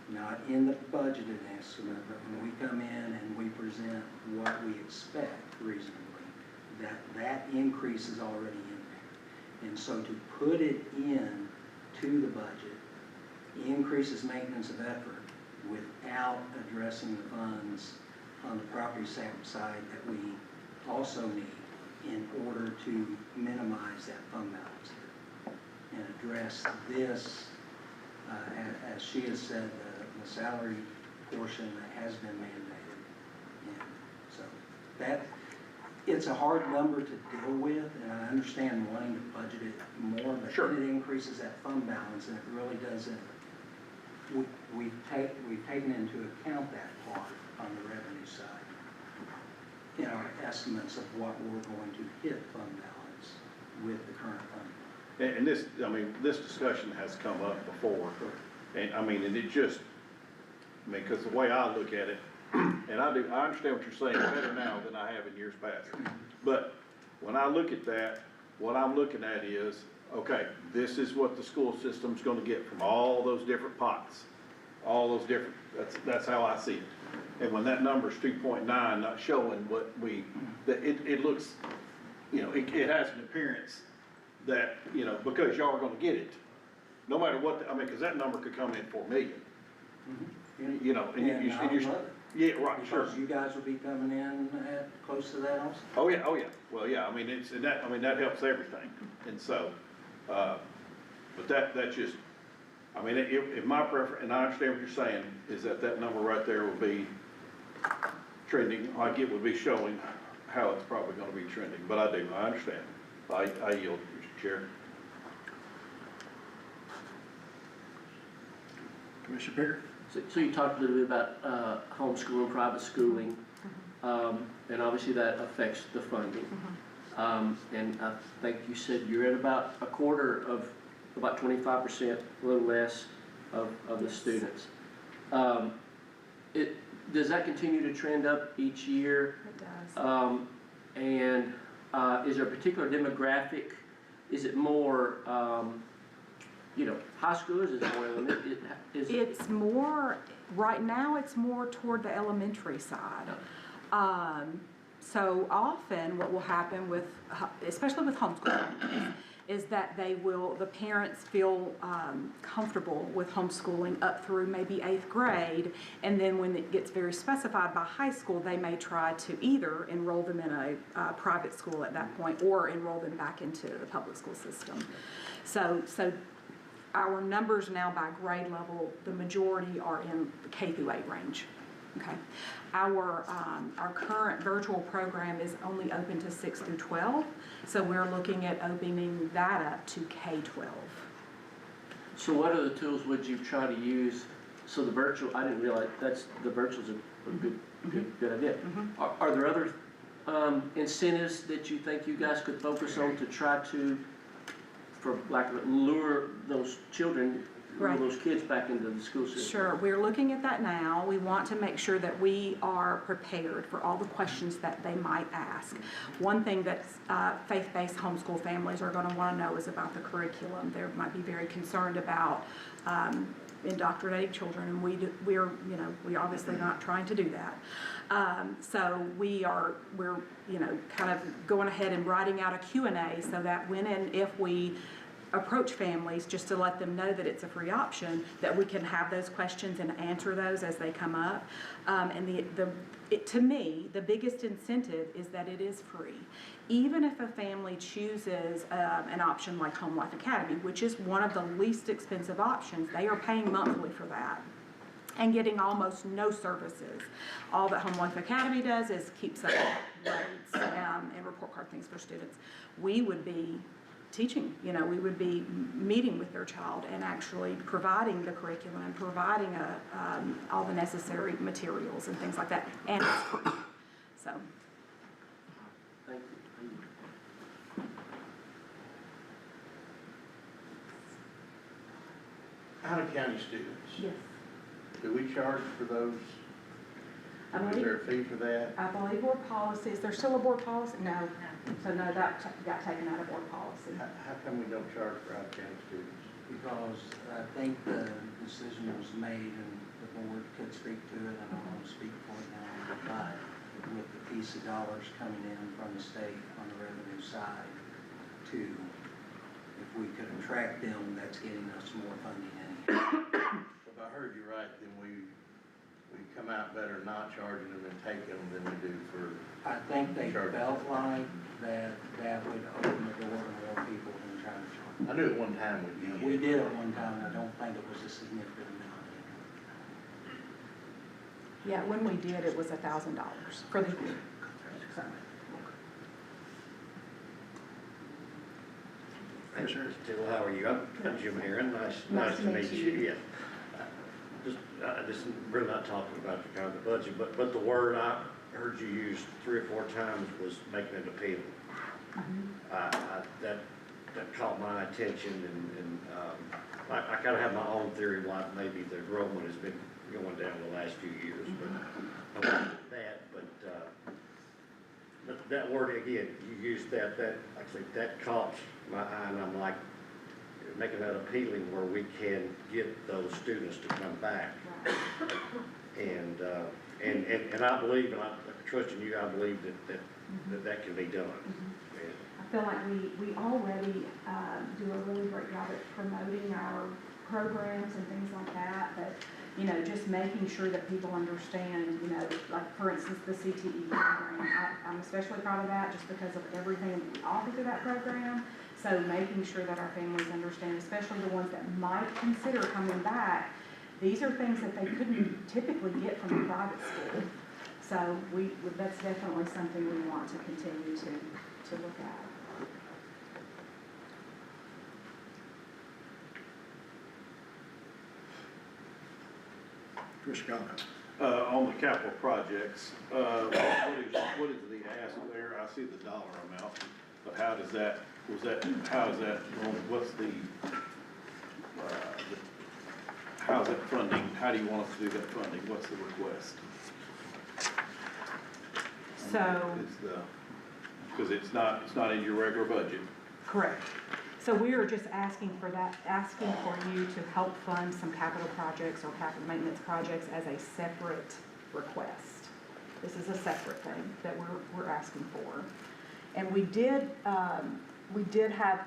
not in the budgeted estimate, but when we come in and we present what we expect reasonably, that increase is already in there. And so to put it in to the budget increases maintenance of effort without addressing the funds on the property side that we also need in order to minimize that fund balance and address this, as she has said, the salary portion that has been mandated. And so it's a hard number to deal with, and I understand wanting to budget it more, but Sure. then it increases that fund balance, and it really doesn't. We've taken into account that part on the revenue side in our estimates of what we're going to hit fund balance with the current fund. And this, I mean, this discussion has come up before, and I mean, and it just, I mean, because the way I look at it, and I understand what you're saying better now than I have in years past. But when I look at that, what I'm looking at is, okay, this is what the school system's gonna get from all those different pots, all those different, that's how I see it. And when that number's 2.9, not showing what it looks, you know, it has an appearance that, you know, because y'all are gonna get it, no matter what, I mean, because that number could come in 4 million. Mm-hmm. You know, and I love it. yeah, right, sure. Because you guys will be coming in at close to that also. Oh, yeah, well, yeah, I mean, that helps everything, and so, but that just, I mean, if my preference, and I understand what you're saying, is that number right there will be trending, like it would be showing how it's probably gonna be trending, but I understand. I yield, Mr. Chair. Commissioner Picker? So you talked a little bit about homeschooling, private schooling, and obviously that affects the funding. And I think you said you're at about a quarter of, about 25%, a little less of the students. Does that continue to trend up each year? It does. And is there a particular demographic? Is it more, you know, high schoolers? Is it more elementary? It's more, right now, it's more toward the elementary side. So often what will happen with, especially with homeschooling, is that the parents feel comfortable with homeschooling up through maybe 8th grade, and then when it gets very specified by high school, they may try to either enroll them in a private school at that point or enroll them back into the public school system. So our numbers now by grade level, the majority are in the K through 8 range. Okay, our current virtual program is only open to 6 through 12, so we're looking at opening that up to K-12. So what other tools would you try to use? So the virtual, I didn't realize the virtual's a good idea. Are there other incentives that you think you guys could focus on to try to, for lack of lure those children bring Right. those kids back into the school system. Sure, we're looking at that now. We want to make sure that we are prepared for all the questions that they might ask. One thing that faith-based homeschool families are going to want to know is about the curriculum. They might be very concerned about indoctrinating children, and we're obviously not trying to do that. So we're kind of going ahead and writing out a Q&A so that when and if we approach families, just to let them know that it's a free option, that we can have those questions and answer those as they come up. And to me, the biggest incentive is that it is free. Even if a family chooses an option like Home Life Academy, which is one of the least expensive options, they are paying monthly for that and getting almost no services. All that Home Life Academy does is keeps up grades and report card things for students. We would be teaching, we would be meeting with their child and actually providing the curriculum and providing all the necessary materials and things like that, and it's free. So. Thank you. Out-of-county students, Yes. do we charge for those? I Is there a fee for that? believe board policy, is there still a board policy? No. So no, that got taken out of board policy. How come we don't charge for out-of-county students? Because I think the decision was made and the board could speak to it, I don't want to speak for it now, but with the piece of dollars coming in from the state on the revenue side to, if we could attract them, that's getting us more funding anyway. If I heard you right, then we come out better not charging them and taking them than we do for. I think they Sure. felt like that would open the door to more people than trying to charge. I knew at one time we did. We did at one time, I don't think it was a significant amount. Yeah, when we did, it was $1,000 for the year. So. Commissioner? Tittle, how are you? I'm Jim Heron. Nice to meet you. Yeah. Just really not talking about the kind of the budget, but the word I heard you use 3 or 4 times was making it appealing. That caught my attention, and I kind of have my own theory why maybe the enrollment has been going down the last few years, but I won't do that. But that word again, you used that actually that caught my eye, and I'm like, making that appealing where we can get those students to come back. And I believe, and I trust in you, I believe that can be done. I feel like we already do a really great job at promoting our programs and things like that, but just making sure that people understand, like for instance, the CTE program. I'm especially proud of that just because of everything that we offer through that program. So making sure that our families understand, especially the ones that might consider coming back, these are things that they couldn't typically get from a private school. So that's definitely something we want to continue to look at. Commissioner Conlon? On the capital projects, what is the ask there? I see the dollar amount, but how is that going? What's how's that funding? How do you want us to do that funding? What's the request? So. Because it's not in your regular budget. Correct. So we are just asking for you to help fund some capital projects or capital maintenance projects as a separate request. This is a separate thing that we're asking for. And we did have,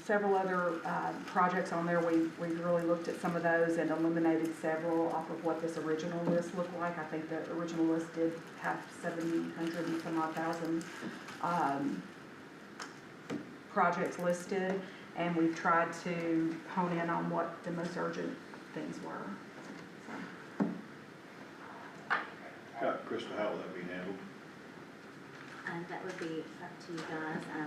several other projects on there. We really looked at some of those and eliminated several off of what this original list looked like. I think the original list did have 700 and some odd thousand projects listed, and we've tried to hone in on what the most urgent things were. Crystal, how will that be handled? That would be up to you guys. I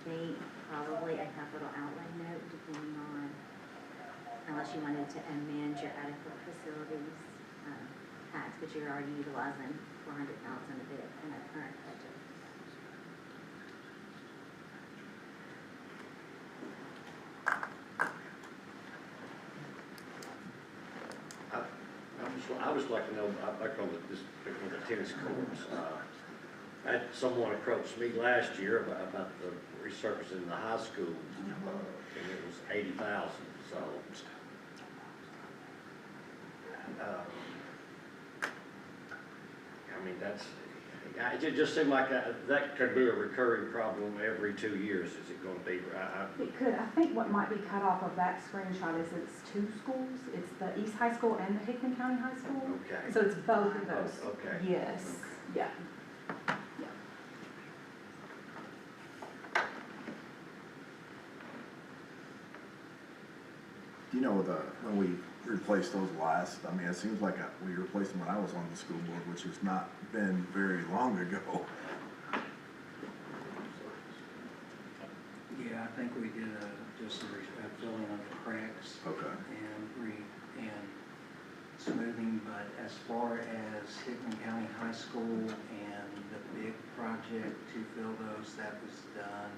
think probably a capital outlay note, depending on, unless you wanted to amend your adequate facilities tax, but you're already utilizing $400,000 of it in our current budget. I would just like to know, back on the tennis courts, I had someone approached me last year about the resurfacing the high school, and it was $80,000, so. I mean, it just seemed like that could be a recurring problem every 2 years. Is it gonna be, It could, I think what might be cut off of that screenshot is it's two schools. It's the East High School and the Hickman County High School. okay. So it's both of those. Okay. Yes, yeah. Yeah. Do you know when we replaced those last, I mean, it seems like we replaced them when I was on the school board, which has not been very long ago. Yeah, I think we did just a filling of the cracks. Okay. And smoothing, but as far as Hickman County High School and the big project to fill those, that was done,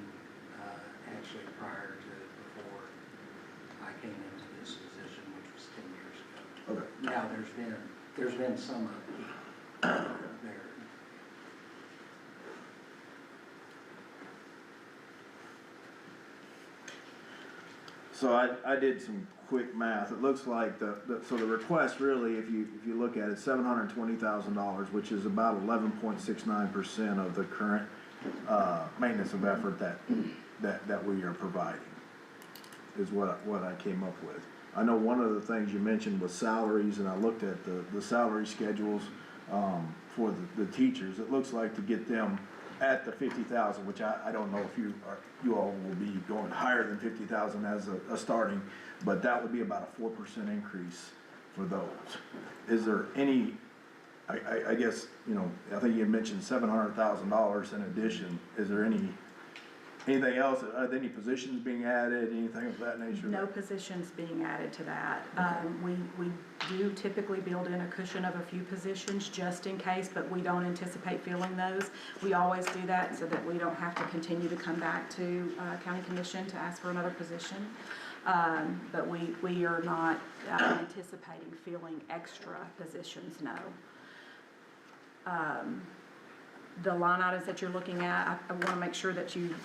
actually prior to before I came into this position, which was 10 years ago. Okay. Now, there's been some upkeep there. So I did some quick math. It looks like the request really, if you look at it, $720,000, which is about 11.69% of the current maintenance of effort that we are providing, is what I came up with. I know one of the things you mentioned was salaries, and I looked at the salary schedules for the teachers. It looks like to get them at the 50,000, which I don't know if you all will be going higher than 50,000 as a starting, but that would be about a 4% increase for those. Is there any, I guess, I think you had mentioned $700,000 in addition. Is there anything else? Are there any positions being added, anything of that nature? No positions being added to that. We do typically build in a cushion of a few positions just in case, but we don't anticipate filling those. We always do that so that we don't have to continue to come back to County Commission to ask for another position. But we are not anticipating filling extra positions, no. The line items that you're looking at, I want to make sure that you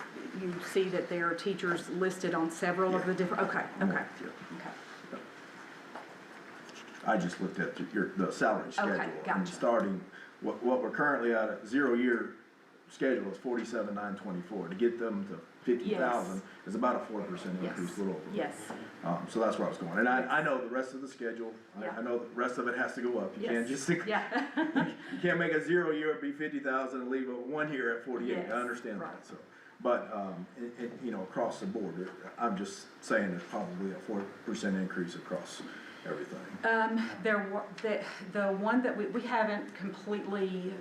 see that there are teachers listed on several of the different, okay. I just looked at the salary schedule. Okay, gotcha. And starting, what we're currently at a 0-year schedule is 47,924. To get them to 50,000 is about a 4% increase, a little over. Yes. So that's where I was going. And I know the rest of the schedule, Yeah. I know the rest of it has to go up. You can't just, Yeah. you can't make a 0-year be 50,000 and leave a 1 year at 48. Yes, I understand right. that, so. But, across the board, I'm just saying it's probably a 4% increase across everything. The one that we haven't completely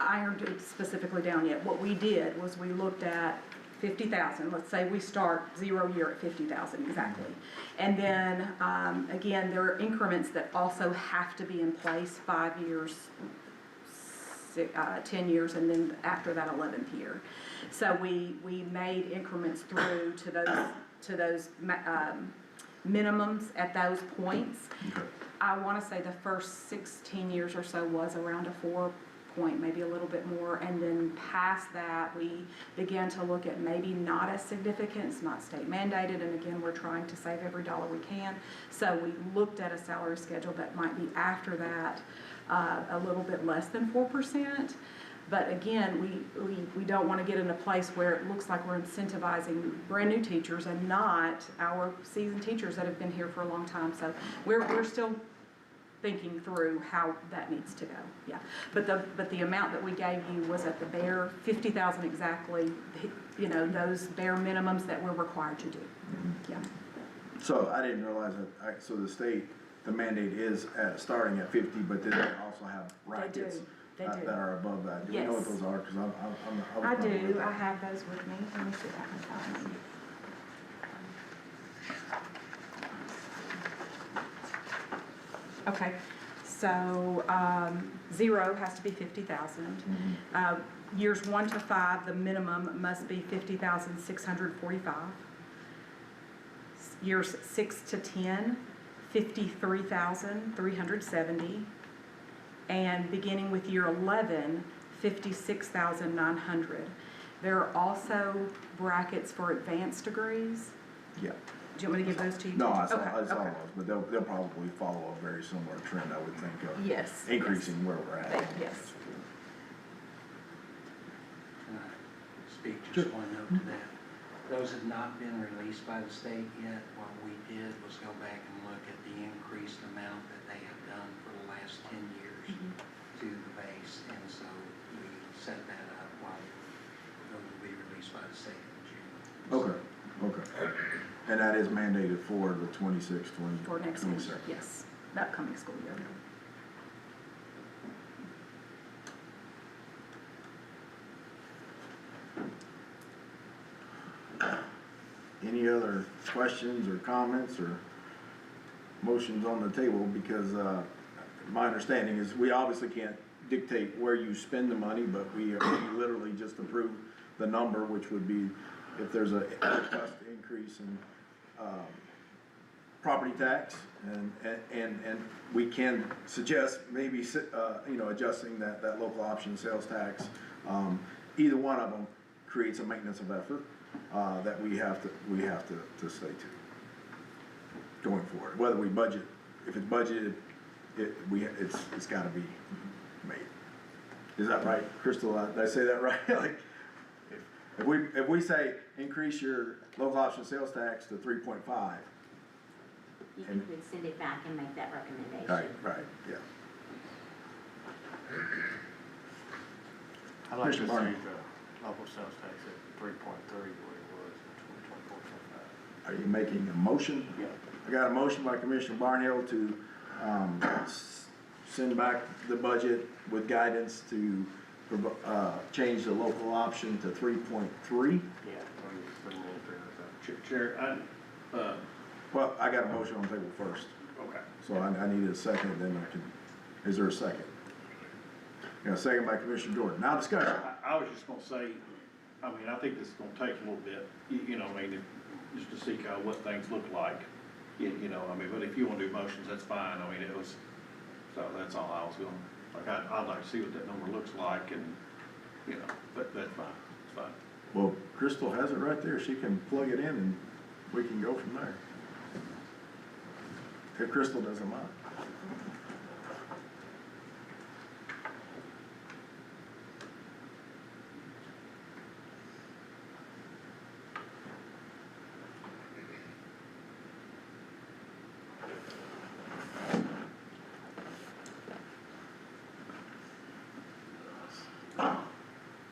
ironed it specifically down yet. What we did was we looked at 50,000. Let's say we start 0-year at 50,000 exactly. And then, again, there are increments that also have to be in place, 5 years, 10 years, and then after that 11th year. So we made increments through to those minimums at those points. Okay. I want to say the first 16 years or so was around a 4 point, maybe a little bit more, and then past that we began to look at maybe not as significant, it's not state mandated, and again we're trying to save every dollar we can. So we looked at a salary schedule that might be after that a little bit less than 4%. But again, we don't want to get in a place where it looks like we're incentivizing brand new teachers and not our seasoned teachers that have been here for a long time. So we're still thinking through how that needs to go. Yeah, but the amount that we gave you was at the bare 50,000 exactly. Those bare minimums that we're required to do. Yeah. So I didn't realize that. So the state, the mandate is starting at 50, but then they also have brackets. They do. That are above that. Do we Yes. know what those are? Because I do. I have those with me. Let me see if I can find them. Okay, so 0 has to be 50,000. Years 1 to 5, the minimum must be 50,645. Years 6 to 10, 53,370. and beginning with year 11, 56,900. There are also brackets for advanced degrees. Yeah. Do you want me to give those to you? No, I Okay, saw okay. those, but they'll probably follow a very similar trend, I would think, of Yes. increasing where we're at. Yes. Can I speak just one note to that? Those have not been released by the state yet. What we did was go back and look at the increased amount that they have done for the last 10 years to the base, and so we set that up while those will be released by the state in June. Okay, okay. And that is mandated for the 26, 20. For next school 26. year, yes, the upcoming school year. Any other questions or comments or motions on the table? Because my understanding is we obviously can't dictate where you spend the money, but we literally just approve the number, which would be if there's a request increase in property tax, and we can suggest maybe adjusting that local option sales tax. Either one of them creates a maintenance of effort that we have to stay to going forward. Whether we budget, if it's budgeted, it's got to be made. Is that right, Crystal? Did I say that right? Like, if we say increase your local option sales tax to 3.5. You could send it back and make that recommendation. Right, yeah. I'd like to see Mr. Barney. the local sales tax at 3.3 where it was in 2024, 25. Are you making a motion? Yeah. I got a motion by Commissioner Barnhill to send back the budget with guidance to change the local option to 3.3. Yeah, when you bring the insurance up. Chair, Well, I got a motion on the table first, okay. so I need a second, then I can, is there a second? Got a second by Commissioner Jordan. Now discussion. I was just gonna say, I mean, I think this is gonna take a little bit, you know, I mean, just to see kind of what things look like. You know, I mean, but if you wanna do motions, that's fine, I mean, so that's all I was going, like, I'd like to see what that number looks like, and, you know, but that's fine, it's fine. Well, Crystal has it right there. She can plug it in and we can go from there. If Crystal doesn't mind.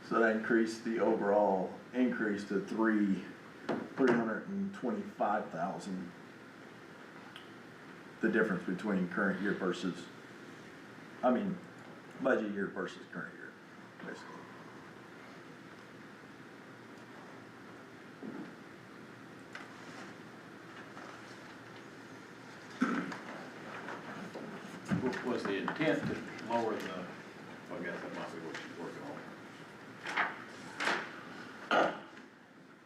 So that increased the overall increase to 325,000. The difference between current year versus, budget year versus current year, basically. Was the intent to lower the, well, I guess that might be what she's working on.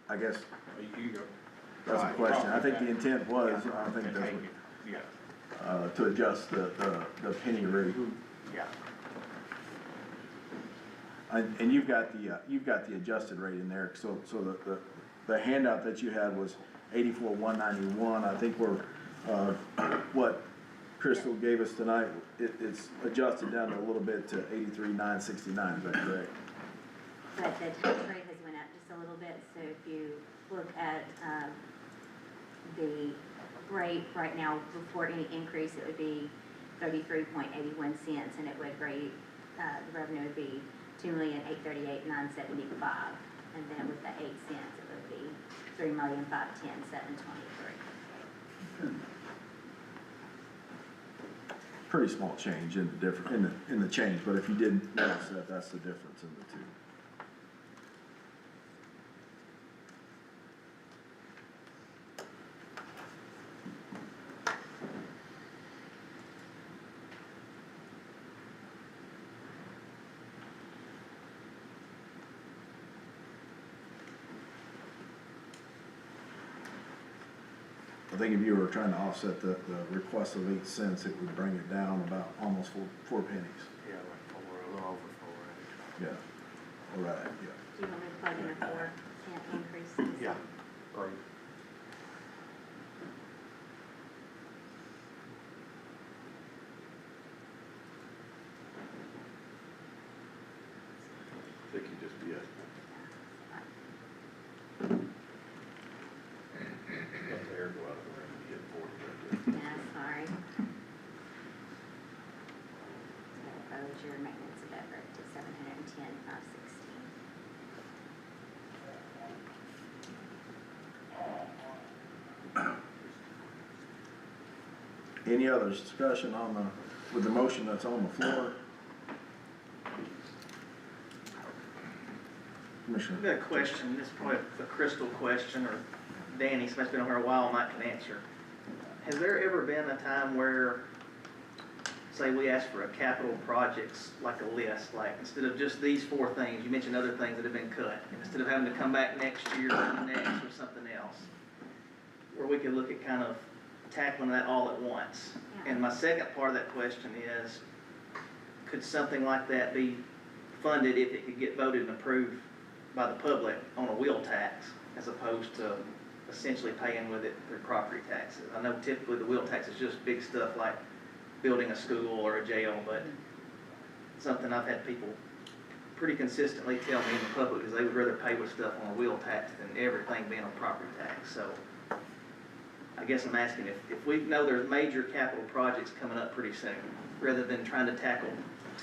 I guess You go. that's the question. I think the intent was, I think that's what, Yeah, to adjust the penny rate. yeah. And you've got the adjusted rate in there, so the handout that you had was 84,191. I think we're, what Crystal gave us tonight, it's adjusted down a little bit to 83,969, is that correct? But the tax rate has went up just a little bit, so if you look at, the rate right now before any increase, it would be 33.81 cents, and it would rate, the revenue would be $2,838,975, and then with the 8 cents, it would be $3,510,723. Pretty small change in the in the change, but if you didn't notice that, that's the difference in the two. I think if you were trying to offset the request of 8 cents, it would bring it down about almost four pennies. Yeah, like four, a little over four, right? Yeah, all right, yeah. Do you want me to plug in a 4-cent increase? Yeah. Great. I think you just, yes. Let the air go out of the room and get 40. Yeah, sorry. So Bossier maintenance of Everett to 710,516. Any other discussion on with the motion that's on the floor? I've Commissioner? got a question, this is probably a crystal question, or Danny, somebody's been on here a while, might can answer. Has there ever been a time where, say, we ask for a capital projects, like a list, like, instead of just these 4 things, you mentioned other things that have been cut, and instead of having to come back next year or the next or something else, where we could look at kind of tackling that all at once? Yeah. And my second part of that question is, could something like that be funded if it could get voted and approved by the public on a wheel tax, as opposed to essentially paying with it through property taxes? I know typically the wheel tax is just big stuff like building a school or a jail, but something I've had people pretty consistently tell me in the public is they would rather pay with stuff on a wheel tax than everything being on property tax. So I guess I'm asking if we know there's major capital projects coming up pretty soon, rather than trying to tackle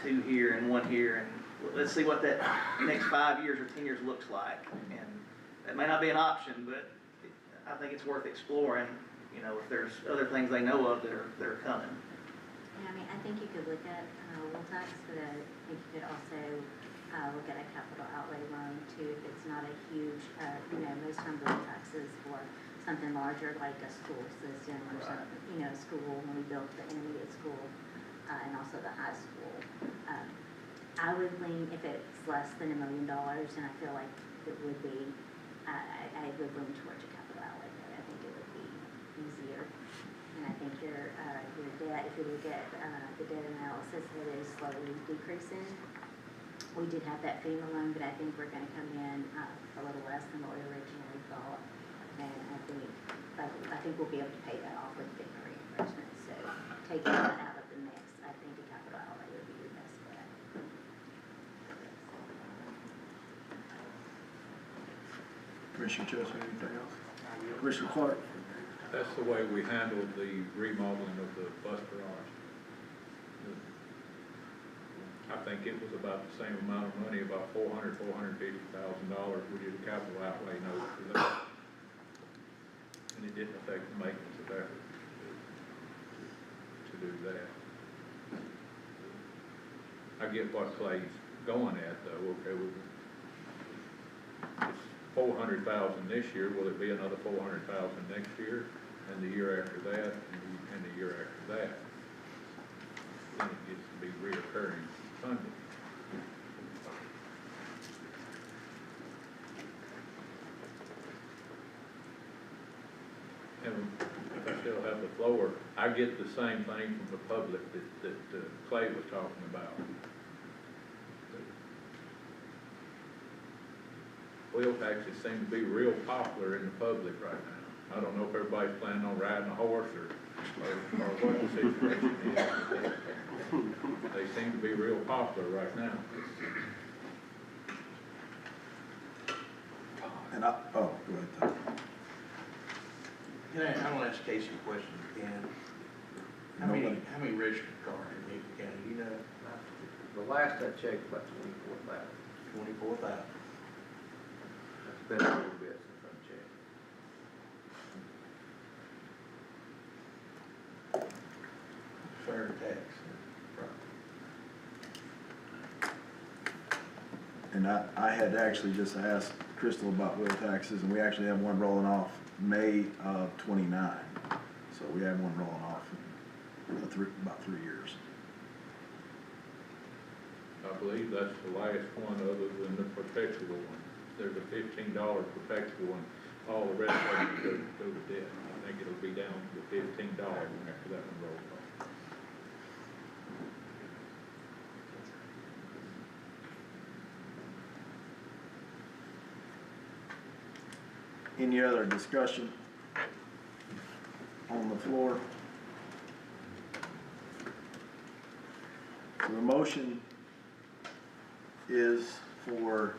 2 here and 1 here, and let's see what that next 5 years or 10 years looks like. And that may not be an option, but I think it's worth exploring, you know, if there's other things they know of that are coming. Yeah, I mean, I think you could look at wheel tax, but I think you could also look at a capital outlay loan too, if it's not a huge, you know, most times wheel taxes for something larger like a school system or something, you know, a school, when we built the intermediate school and also the high school. I would lean, if it's less than $1 million, and I feel like it would be, I would lean towards a capital outlay note. I think it would be easier. And I think your debt, if you look at the debt analysis, it is slowly decreasing. We did have that FEMA loan, but I think we're gonna come in a little less than what we originally thought. And I think we'll be able to pay that off with FEMA reimbursement. So taking that out of the mix, I think a capital outlay would be your best bet. Commissioner Chester, anything else? Commissioner Clark? That's the way we handled the remodeling of the bus garage. I think it was about the same amount of money, about $450,000. We did a capital outlay note for that. And it didn't affect the maintenance of effort to do that. I get what Clay's going at though, okay, it's $400,000 this year, will it be another $400,000 next year, and the year after that, and the year after that? Then it gets to be reoccurring funding. And if I still have the floor, I get the same thing from the public that Clay was talking about. Wheel taxes seem to be real popular in the public right now. I don't know if everybody's planning on riding a horse or what the situation is. They seem to be real popular right now. And oh, go ahead, Tom. I want to ask Casey a question again. How many registered cars in Hickman County, you know? The last I checked, about 24,000. 24,000. That's been a little bit since I checked. Fair tax. And I had actually just asked Crystal about wheel taxes, and we actually have one rolling off May of '29. So we have one rolling off in about 3 years. I believe that's the last one other than the perpetual one. There's a $15 perpetual one. all the rest of it go to debt. I think it'll be down to $15 after that one rolls off. Any other discussion on the floor? So the motion is for,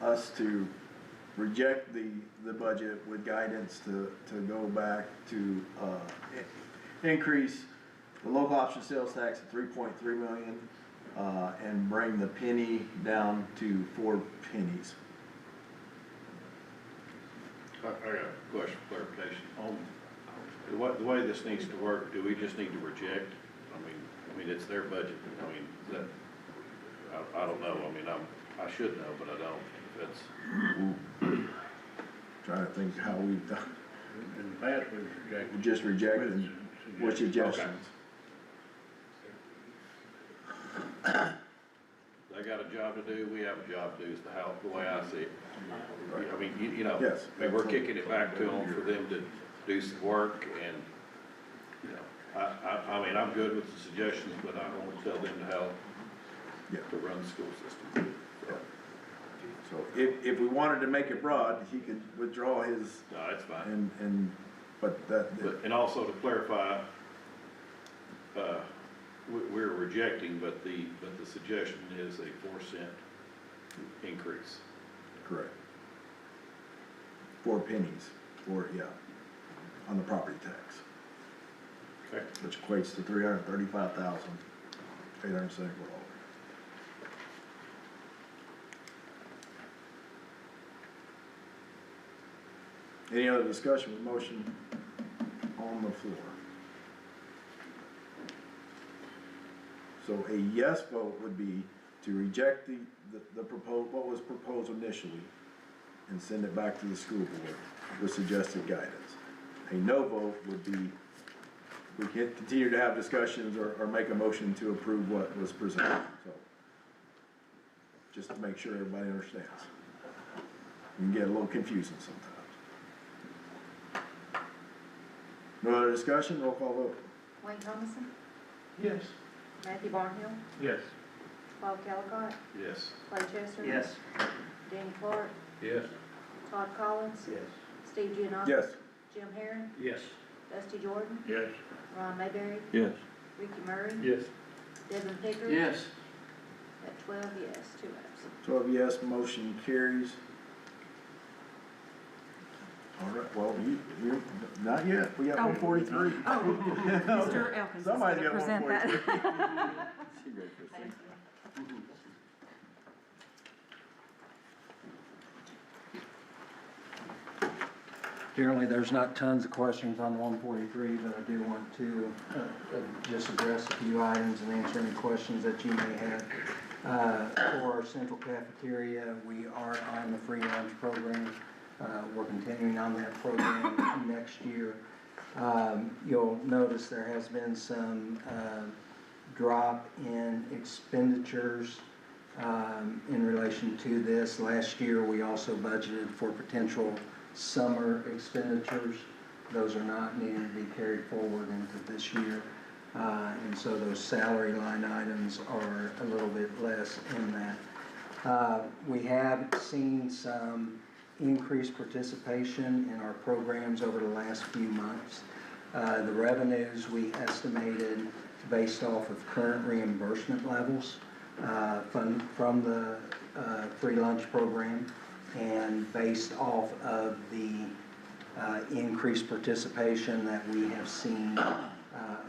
us to reject the budget with guidance to go back to, increase the local option sales tax to 3.3 million, and bring the penny down to 4 pennies. I got a question for clarification. On the way this needs to work, do we just need to reject? I mean, it's their budget. I mean, is that, I don't know. I mean, I should know, but I don't. If it's, Trying to think how we've done, in the past, we've rejected. just rejected with suggestions. They got a job to do, we have a job to do, is the way I see it. I mean, you know, Yes. I mean, we're kicking it back to them for them to do some work, and, you know, I mean, I'm good with the suggestions, but I don't want to tell them how Yeah. to run the school system. So if we wanted to make it broad, he could withdraw his, No, that's fine. but that, But, and also to clarify, we're rejecting, but the suggestion is a 4-cent increase. correct. 4 pennies, on the property tax, Okay. which equates to $335,874. Any other discussion with motion on the floor? So a yes vote would be to reject the proposed, what was proposed initially, and send it back to the school board with suggested guidance. A no vote would be, we can continue to have discussions or make a motion to approve what was presented, so. Just to make sure everybody understands. It can get a little confusing sometimes. No other discussion, roll call vote. Wayne Thomason, Yes. Matthew Barnhill, Yes. Paul Calcott, Yes. Clay Chester. Yes. Danny Clark, Yes. Todd Collins, Yes. Steve Gianakis. Yes. Jim Herron, Yes. Dusty Jordan, Yes. Ron Mayberry, Yes. Ricky Murray, Yes. Devin Pickard. Yes. At 12 yes, 2 absent. 12 yes, motion carries. All right, well, you, not yet, we got 143. Oh, Mr. Elkins is Somebody's gonna got present that. 143. Thank you. Generally, there's not tons of questions on 143, but I do want to just address a few items and answer any questions that you may have. For our central cafeteria, we are on the free lunch program. We're continuing on that program next year. You'll notice there has been some drop in expenditures in relation to this. Last year, we also budgeted for potential summer expenditures. Those are not needing to be carried forward into this year. And so those salary line items are a little bit less in that. We have seen some increased participation in our programs over the last few months. The revenues we estimated based off of current reimbursement levels from the free lunch program, and based off of the increased participation that we have seen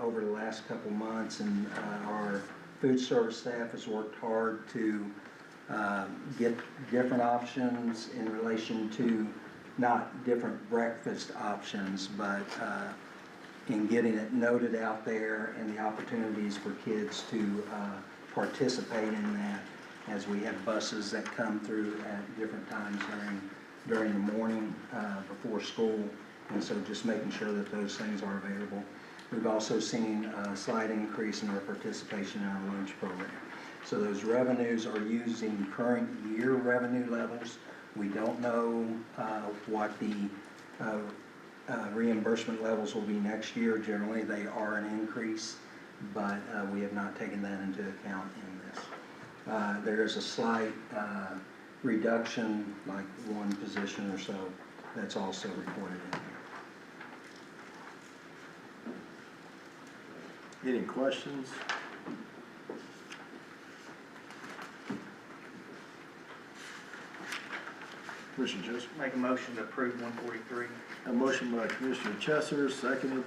over the last couple months. And our food service staff has worked hard to get different options in relation to not different breakfast options, but in getting it noted out there and the opportunities for kids to participate in that, as we have buses that come through at different times during the morning before school, and so just making sure that those things are available. We've also seen a slight increase in our participation in our lunch program. So those revenues are using current year revenue levels, We don't know what the reimbursement levels will be next year. Generally, they are an increase, but we have not taken that into account in this. There is a slight reduction, like one position or so, that's also reported in here. Any questions? Commissioner Chesser? Make a motion to approve 143. A motion by Commissioner Chesser, seconded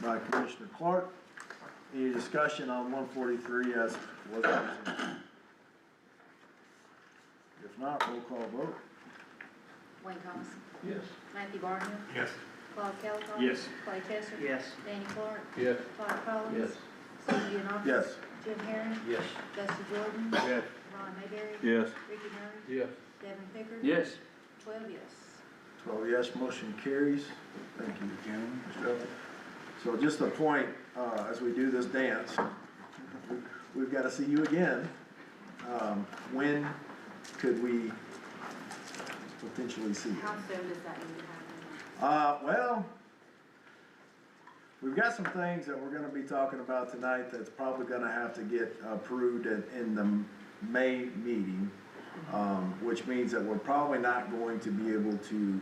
by Commissioner Clark. Any discussion on 143 as was presented? If not, roll call vote. Wayne Thomas. Yes. Matthew Barnhill. Yes. Claude Calhoun. Yes. Clay Chester. Yes. Danny Clark. Yes. Todd Collins. Yes. Steve Gianakis. Yes. Jim Herron. Yes. Dusty Jordan. Yes. Ron Mayberry. Yes. Ricky Murray. Yes. Devin Pickard. Yes. 12 yes. 12 yes, motion carries. Thank you, Gentlemen? Mr. Elton. So just a point, as we do this dance, we've got to see you again. When could we potentially see you? How soon does that need to happen? Well, we've got some things that we're gonna be talking about tonight that's probably gonna have to get approved in the May meeting, which means that we're probably not going to be able to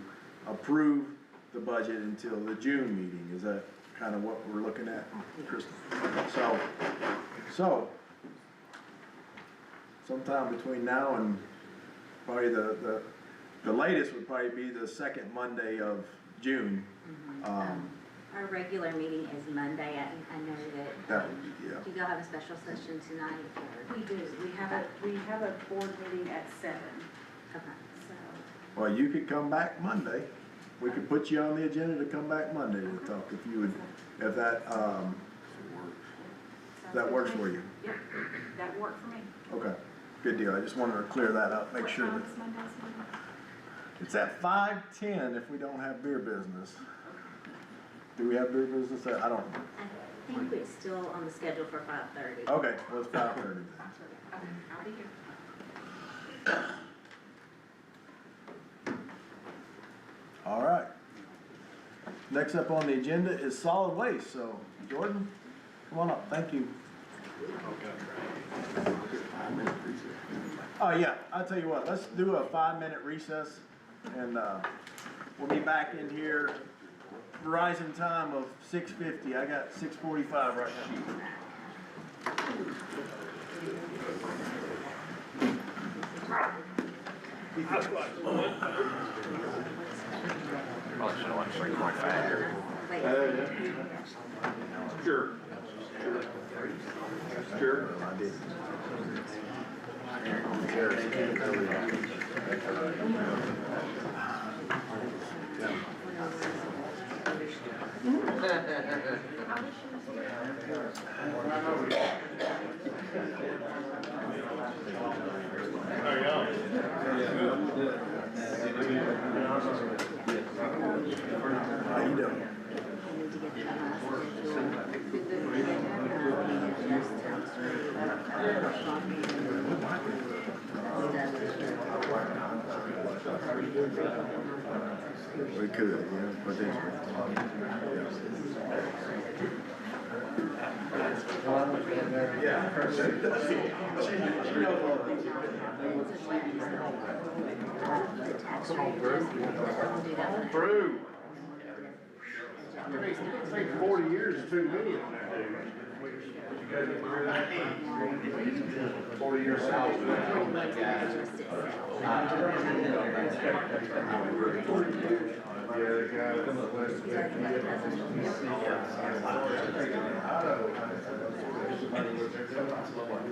approve the budget until the June meeting. Is that kind of what we're looking at, Kristen? So, sometime between now and probably the latest would probably be the second Monday of June. Our regular meeting is Monday. I know that, That would be, yeah. do y'all have a special session tonight? Or? We do. We have a board meeting at 7. Okay. So. Well, you could come back Monday. We could put you on the agenda to come back Monday to talk if you would, if that works for you. Yep, that worked for me. Okay, good deal. I just wanted to clear that up, make sure that. What time is Monday's meeting? It's at 5:10 if we don't have beer business. Do we have beer business? I don't. I think it's still on the schedule for 5:30. Okay, well, it's 5:30 then. Okay, I'll be here. All right. Next up on the agenda is solid waste, so Jordan, come on up, thank you. Oh, yeah, I'll tell you what, let's do a 5-minute recess, and we'll be back in here, Verizon time of 6:50, I got 6:45 right now. Probably should have went 3.5 here. Sure. Sure. I did. How you doing? We could, yeah, potentially. Come on, Brew. Brew. I think 40 years is too many on that dude. 40 years south.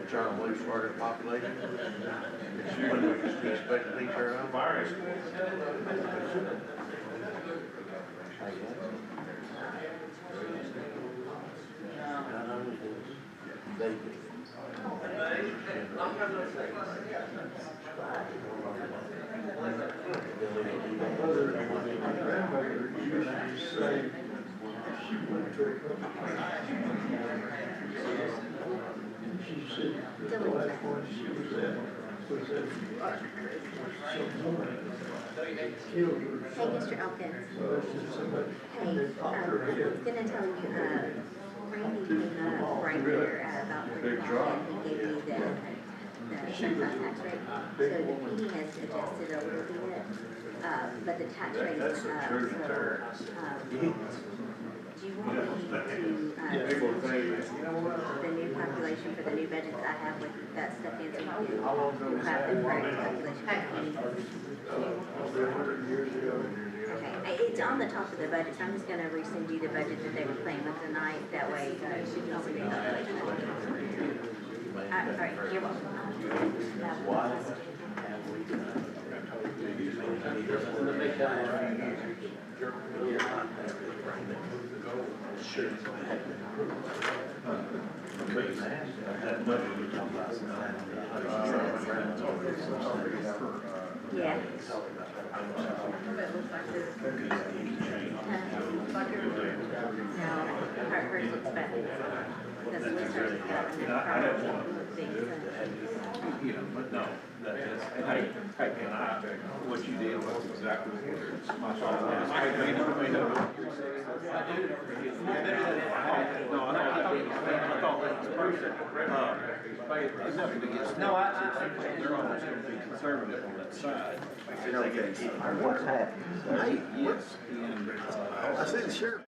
Trying to lose part of the population. Expect a t-shirt on. Hey, Mr. Elkins. Hey, I was gonna tell you, Randy came up right here about when you called in, he gave me the certified tax rate. So the PD has adjusted a little bit, but the tax rate is up, so, do you want me to, the new calculation for the new budget that I have with that stuff in, so you have the correct calculation? Okay, it's on the top of the budget, so I'm just gonna resend you the budget that they were playing with tonight, that way, you can see the calculation. All right, you're welcome. Yeah. No, hers looks better. Because we started having that big. You know, but no, that's, hey, and what you did was exactly what it's my fault. I may know what you're saying. No, I thought that was perfect. It's nothing against. No, they're always gonna be conservative on that side. What's that? Hey, yes, and, I said, sure.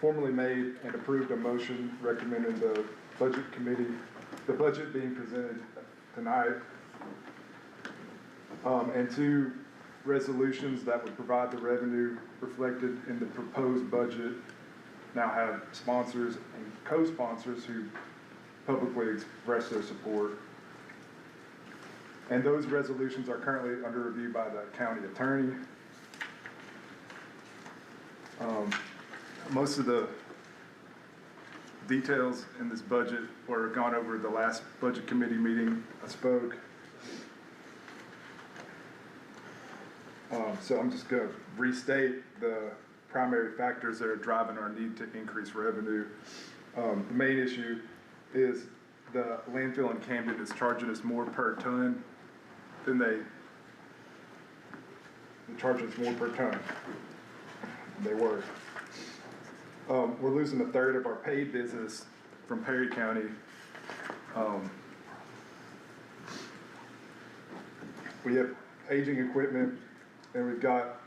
Formally made and approved a motion recommending the budget committee, the budget being presented tonight. And two resolutions that would provide the revenue reflected in the proposed budget now have sponsors and co-sponsors who publicly express their support. And those resolutions are currently under review by the county attorney. Most of the details in this budget were gone over at the last budget committee meeting I spoke. So I'm just gonna restate the primary factors that are driving our need to increase revenue. The main issue is the landfill in Camden is charging us more per ton than they charge us more per ton than they were. We're losing a third of our paid business from Perry County. We have aging equipment, and we've got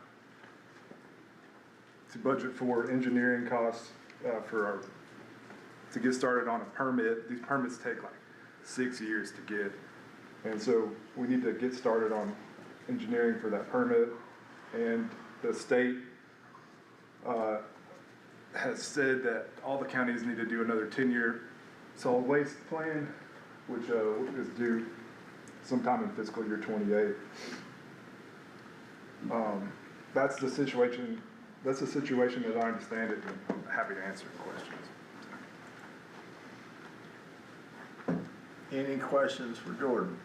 to budget for engineering costs to get started on a permit. These permits take like 6 years to get. And so we need to get started on engineering for that permit. And the state has said that all the counties need to do another 10-year solid waste plan, which is due sometime in fiscal year 28. That's the situation as I understand it, and I'm happy to answer questions. Any questions for Jordan?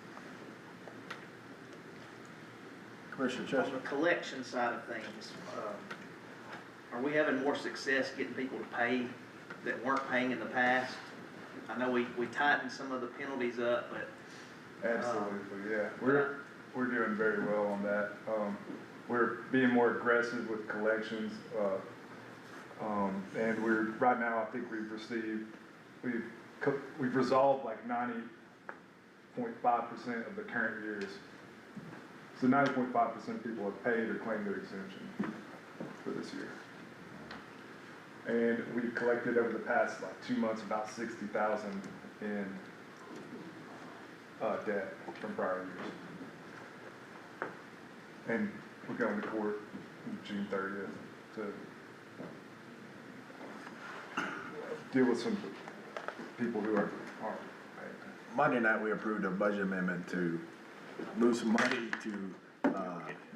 Commissioner On Chester? the collection side of things, are we having more success getting people to pay that weren't paying in the past? I know we tightened some of the penalties up, but. Absolutely, yeah. We're doing very well on that. We're being more aggressive with collections, and right now, I think we've resolved like 90.5% of the current years. So 90.5% of people have paid or claimed their exemption for this year. And we've collected over the past like 2 months about $60,000 in debt from prior years. And we're going to court on June 30th to deal with some people who aren't paying. Monday night, we approved a budget amendment to move some money to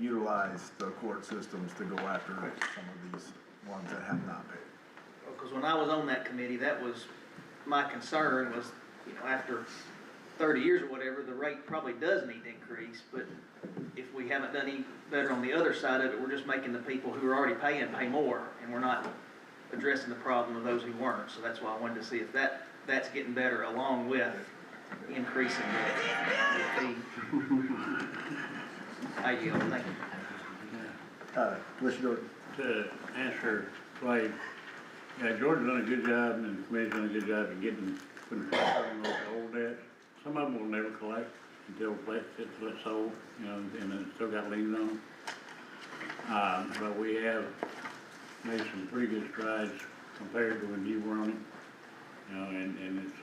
utilize the court systems to go after some of these ones that have not paid. Because when I was on that committee, that was my concern was, after 30 years or whatever, the rate probably does need to increase, but if we haven't done any better on the other side of it, we're just making the people who are already paying pay more, and we're not addressing the problem of those who weren't. So that's why I wanted to see if that's getting better along with increasing the fee. I yield, thank you. Commissioner Jordan? To answer Clay, yeah, George's done a good job and the committee's done a good job of putting pressure on those old debts. Some of them will never collect until it's sold, and it's still got liens on them. But we have made some pretty good strides compared to when you were on it. And it's,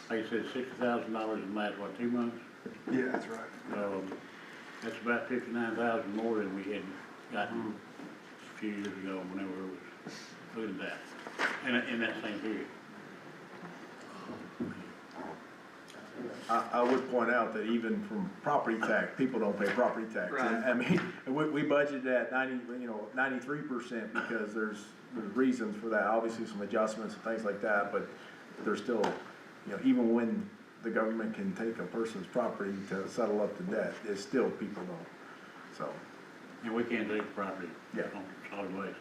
like I said, $60,000 in the last, 2 months? Yeah, that's right. That's about 59,000 more than we had gotten a few years ago whenever it was doing that, in that same period. I would point out that even from property tax, people don't pay property tax. Right. I mean, we budgeted at 93% because there's reasons for that, obviously some adjustments and things like that, but there's still, even when the government can take a person's property to settle up the debt, there's still people don't, so. And we can't take property Yeah. on solid waste.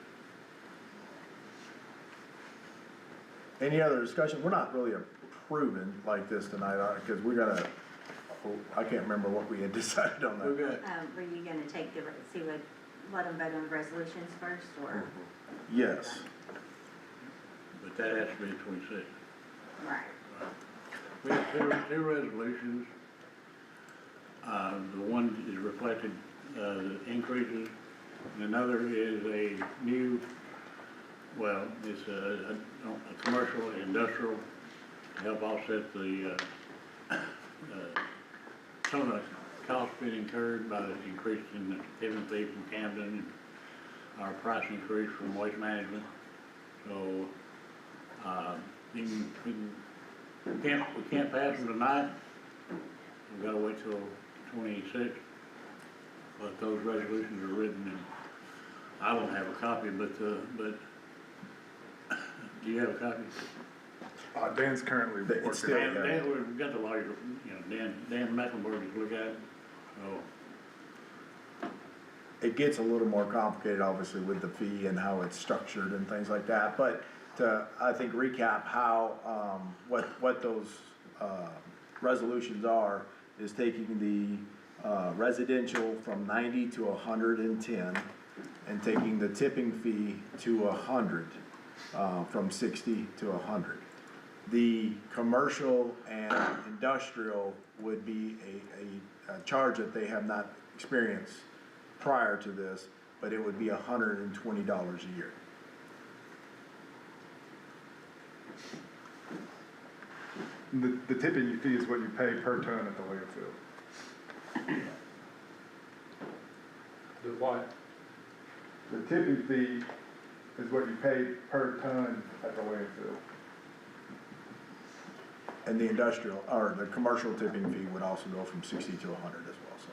Any other discussion? We're not really approving like this tonight, because I can't remember what we had decided on that. Were you gonna take let them vote on the resolutions first, or? Yes. But that has to be 26. Right. We have two resolutions. The one is reflected, the increases, And another is a new, well, it's a commercial industrial to help offset the, some of the costs being incurred by the increase in the tipping fee from Camden, our price increase from Waste Management. So, we can't pass them tonight. We've gotta wait till 26th. But those resolutions are written, and I don't have a copy, but do you have a copy? Dan's currently working. It's still, Dan, we've got the lawyer, you know, Dan Mecklenburg to look at it, so. it gets a little more complicated, obviously, with the fee and how it's structured and things like that, but to, I think, recap how, what those, resolutions are, is taking the, residential from 90 to 110, and taking the tipping fee to 100, from 60 to 100. The commercial and industrial would be a charge that they have not experienced prior to this, but it would be $120 a year. The tipping fee is what you pay per ton at the landfill. The what? The tipping fee is what you pay per ton at the landfill. And the industrial, or the commercial tipping fee would also go from 60 to 100 as well, so.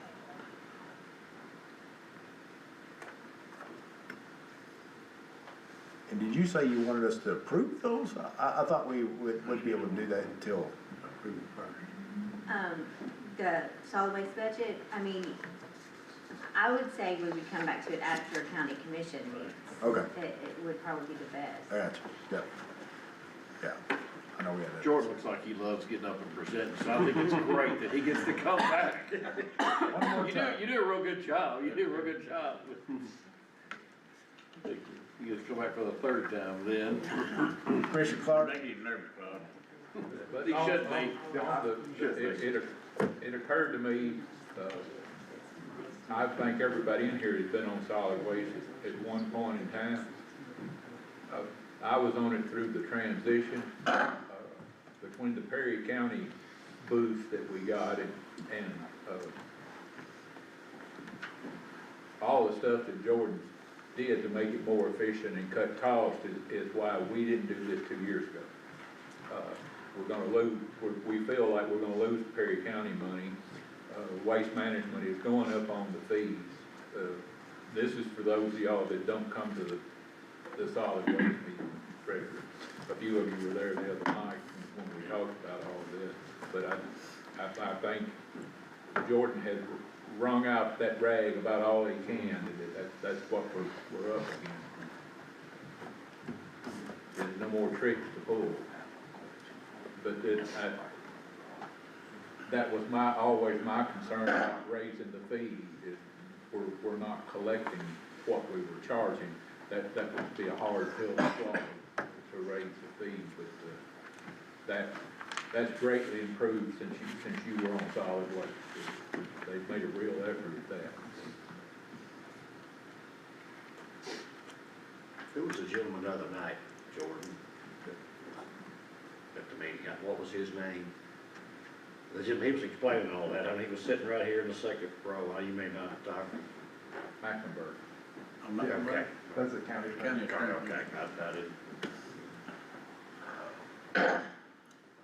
And did you say you wanted us to approve those? I thought we would be able to do that until. Approve it first. The solid waste budget, I mean, I would say we would come back to it after county commission meets. Okay. It would probably be the best. I got you, yeah. Yeah, I know we had that. Jordan looks like he loves getting up and presenting, so I think it's great that he gets to come back. One more time. You do a real good job, you do a real good job. You get to come back for the third time then. Commissioner Clark? Make you nervous, Bob. But He should be. It occurred to me, I think everybody in here has been on solid waste at one point in time. I was on it through the transition, between the Perry County booth that we got and all the stuff that Jordan did to make it more efficient and cut costs is why we didn't do this 2 years ago. We're gonna lose, we feel like we're gonna lose Perry County money. Waste management is going up on the fees. This is for those of y'all that don't come to the solid waste meeting regularly. A few of you were there the other night when we talked about all of this, but I think Jordan has wrung out that rag about all he can, and that's what we're up against. There's no more tricks to pull. But that was always my concern about raising the fee, is we're not collecting what we were charging. That would be a hard pill to swallow, to raise the fee, but that's greatly improved since you were on solid waste. They've made a real effort at that. Who was the gentleman the other night, Jordan? At the meeting, what was his name? He was explaining all that, I mean, he was sitting right here in the second row, you may not have talked. Mecklenburg. Okay. That's a county. Okay, I didn't.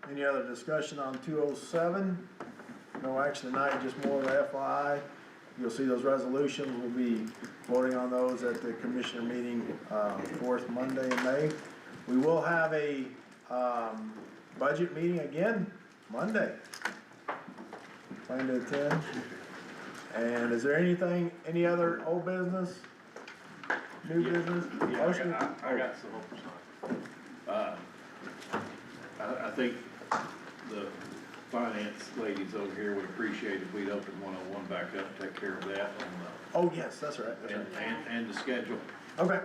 Any other discussion on 207? No action tonight, just more of a FYI. You'll see those resolutions, we'll be voting on those at the commissioner meeting, fourth Monday in May. We will have a, budget meeting again, Monday. Plan to attend. And is there anything, any other old business? New business? Motion? I got some. I think the finance ladies over here would appreciate if we'd open 101 back up, and take care of that Oh, yes, that's right, that's right. and the schedule. Okay,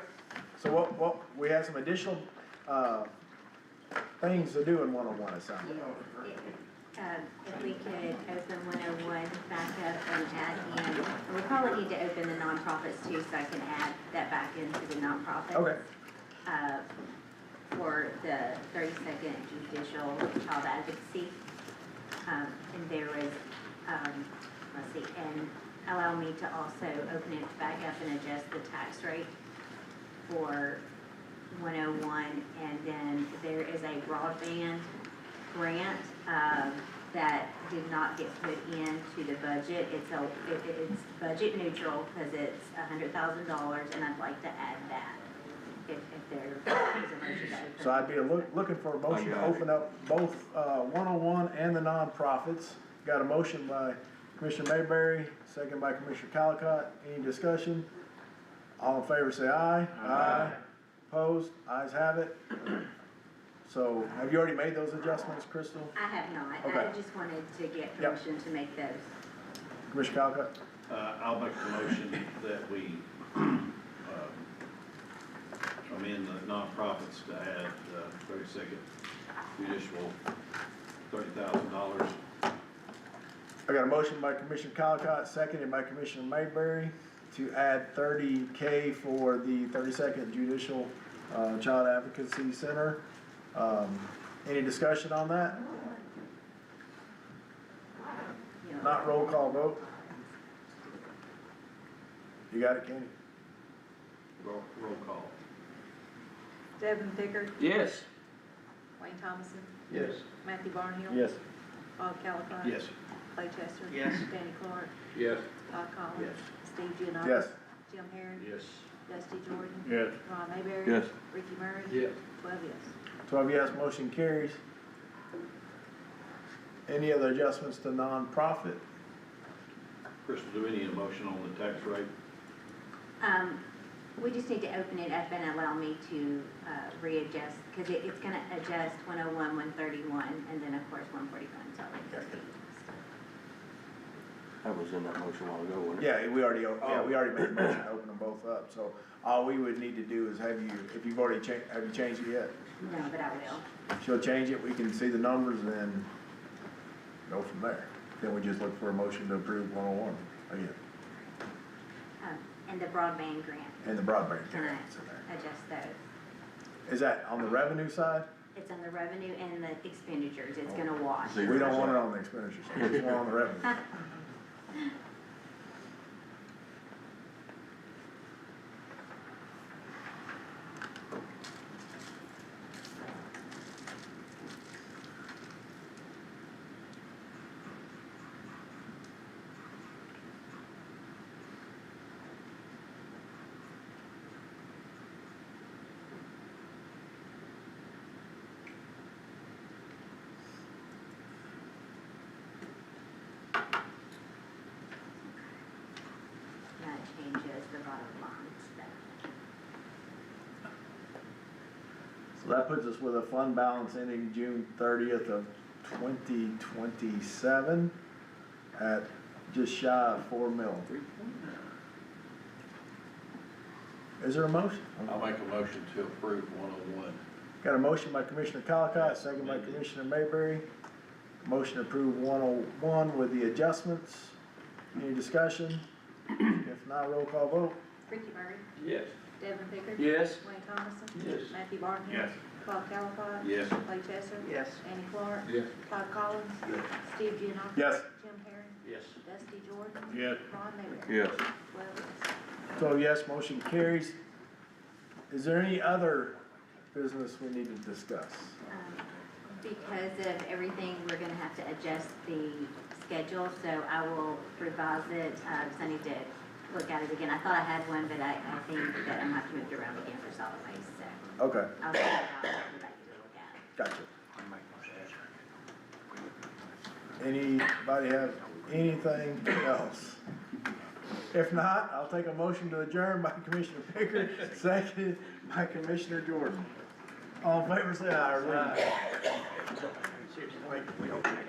so what, we have some additional, things to do in 101, it sounds like. if we could open 101 back up and add in, and we probably need to open the nonprofits too, so I can add that back into the nonprofits. Okay. For the 32nd Judicial Child Advocacy. And there was, let's see, and allow me to also open it back up and adjust the tax rate for 101. And then there is a broadband grant that did not get put into the budget. It's budget neutral because it's $100,000, and I'd like to add that if there is a motion to open. So I'd be looking for a motion to open up both 101 and the nonprofits. Got a motion by Commissioner Mayberry, second by Commissioner Colacott. Any discussion? All in favor say aye. Aye. Opposed? Ayes have it. So have you already made those adjustments, Crystal? I have not. Okay. I just wanted to get permission to make those. Commissioner Colacott? I'll make the motion that we, amend the nonprofits to add, 32nd judicial, $30,000. I got a motion by Commissioner Colacott, seconded by Commissioner Mayberry to add $30K for the 32nd Judicial Child Advocacy Center. Any discussion on that? Not roll call vote. You got it, Kenny? Roll call. Devin Pickard, Yes. Wayne Thomason, Yes. Matthew Barnhill. Yes. Bob Calaghan. Yes. Clay Chester. Yes. Danny Clark, Yes. Todd Collins. Yes. Steve Gianakis. Yes. Jim Herron. Yes. Dusty Jordan. Yes. Ron Mayberry. Yes. Ricky Murray. Yes. 12 yes. 12 yes, motion carries. Any other adjustments to nonprofit? Crystal, do we need a motion on the tax rate? We just need to open it up and allow me to readjust, because it's gonna adjust 101, 131, and then of course 141, so That was in that motion a while ago, wasn't it? Yeah, we already made the motion to open them both up, so all we would need to do is have you, if you've already changed, have you changed it yet? no, but I will. She'll change it, we can see the numbers and then go from there. Then we just look for a motion to approve 101 again, And the broadband grant, and the broadband can I grants in there. adjust those? Is that on the revenue side? It's on the revenue and the expenditures, it's gonna wash. We don't want it on the expenditure side, we just want it on the revenue. That changes the bottom line stuff. So that puts us with a fund balance ending June 30th of 2027 at just shy of 4 mil. Is there a motion? I'll make a motion to approve 101. Got a motion by Commissioner Colacott, second by Commissioner Mayberry. Motion to approve 101 with the adjustments. Any discussion? If not, roll call vote. Ricky Murray. Yes. Devin Pickard. Yes. Wayne Thomason. Yes. Matthew Barnhill. Yes. Bob Calaghan. Yes. Clay Chester. Yes. Danny Clark. Yes. Todd Collins. Yes. Steve Gianakis. Yes. Jim Herron. Yes. Dusty Jordan. Yes. Ron Mayberry. Yes. 12 yes. So yes, motion carries. Is there any other business we need to discuss? Because of everything, we're gonna have to adjust the schedule, so I will revise it, because I need to look at it again. I thought I had one, but I think that I'm gonna have to move it around again for solid waste, so Okay, I'll send it out for everybody to look at. gotcha. Anybody have anything else? If not, I'll take a motion to adjourn by Commissioner Pickard, seconded by Commissioner Jordan. All in favor, say aye. Or leave.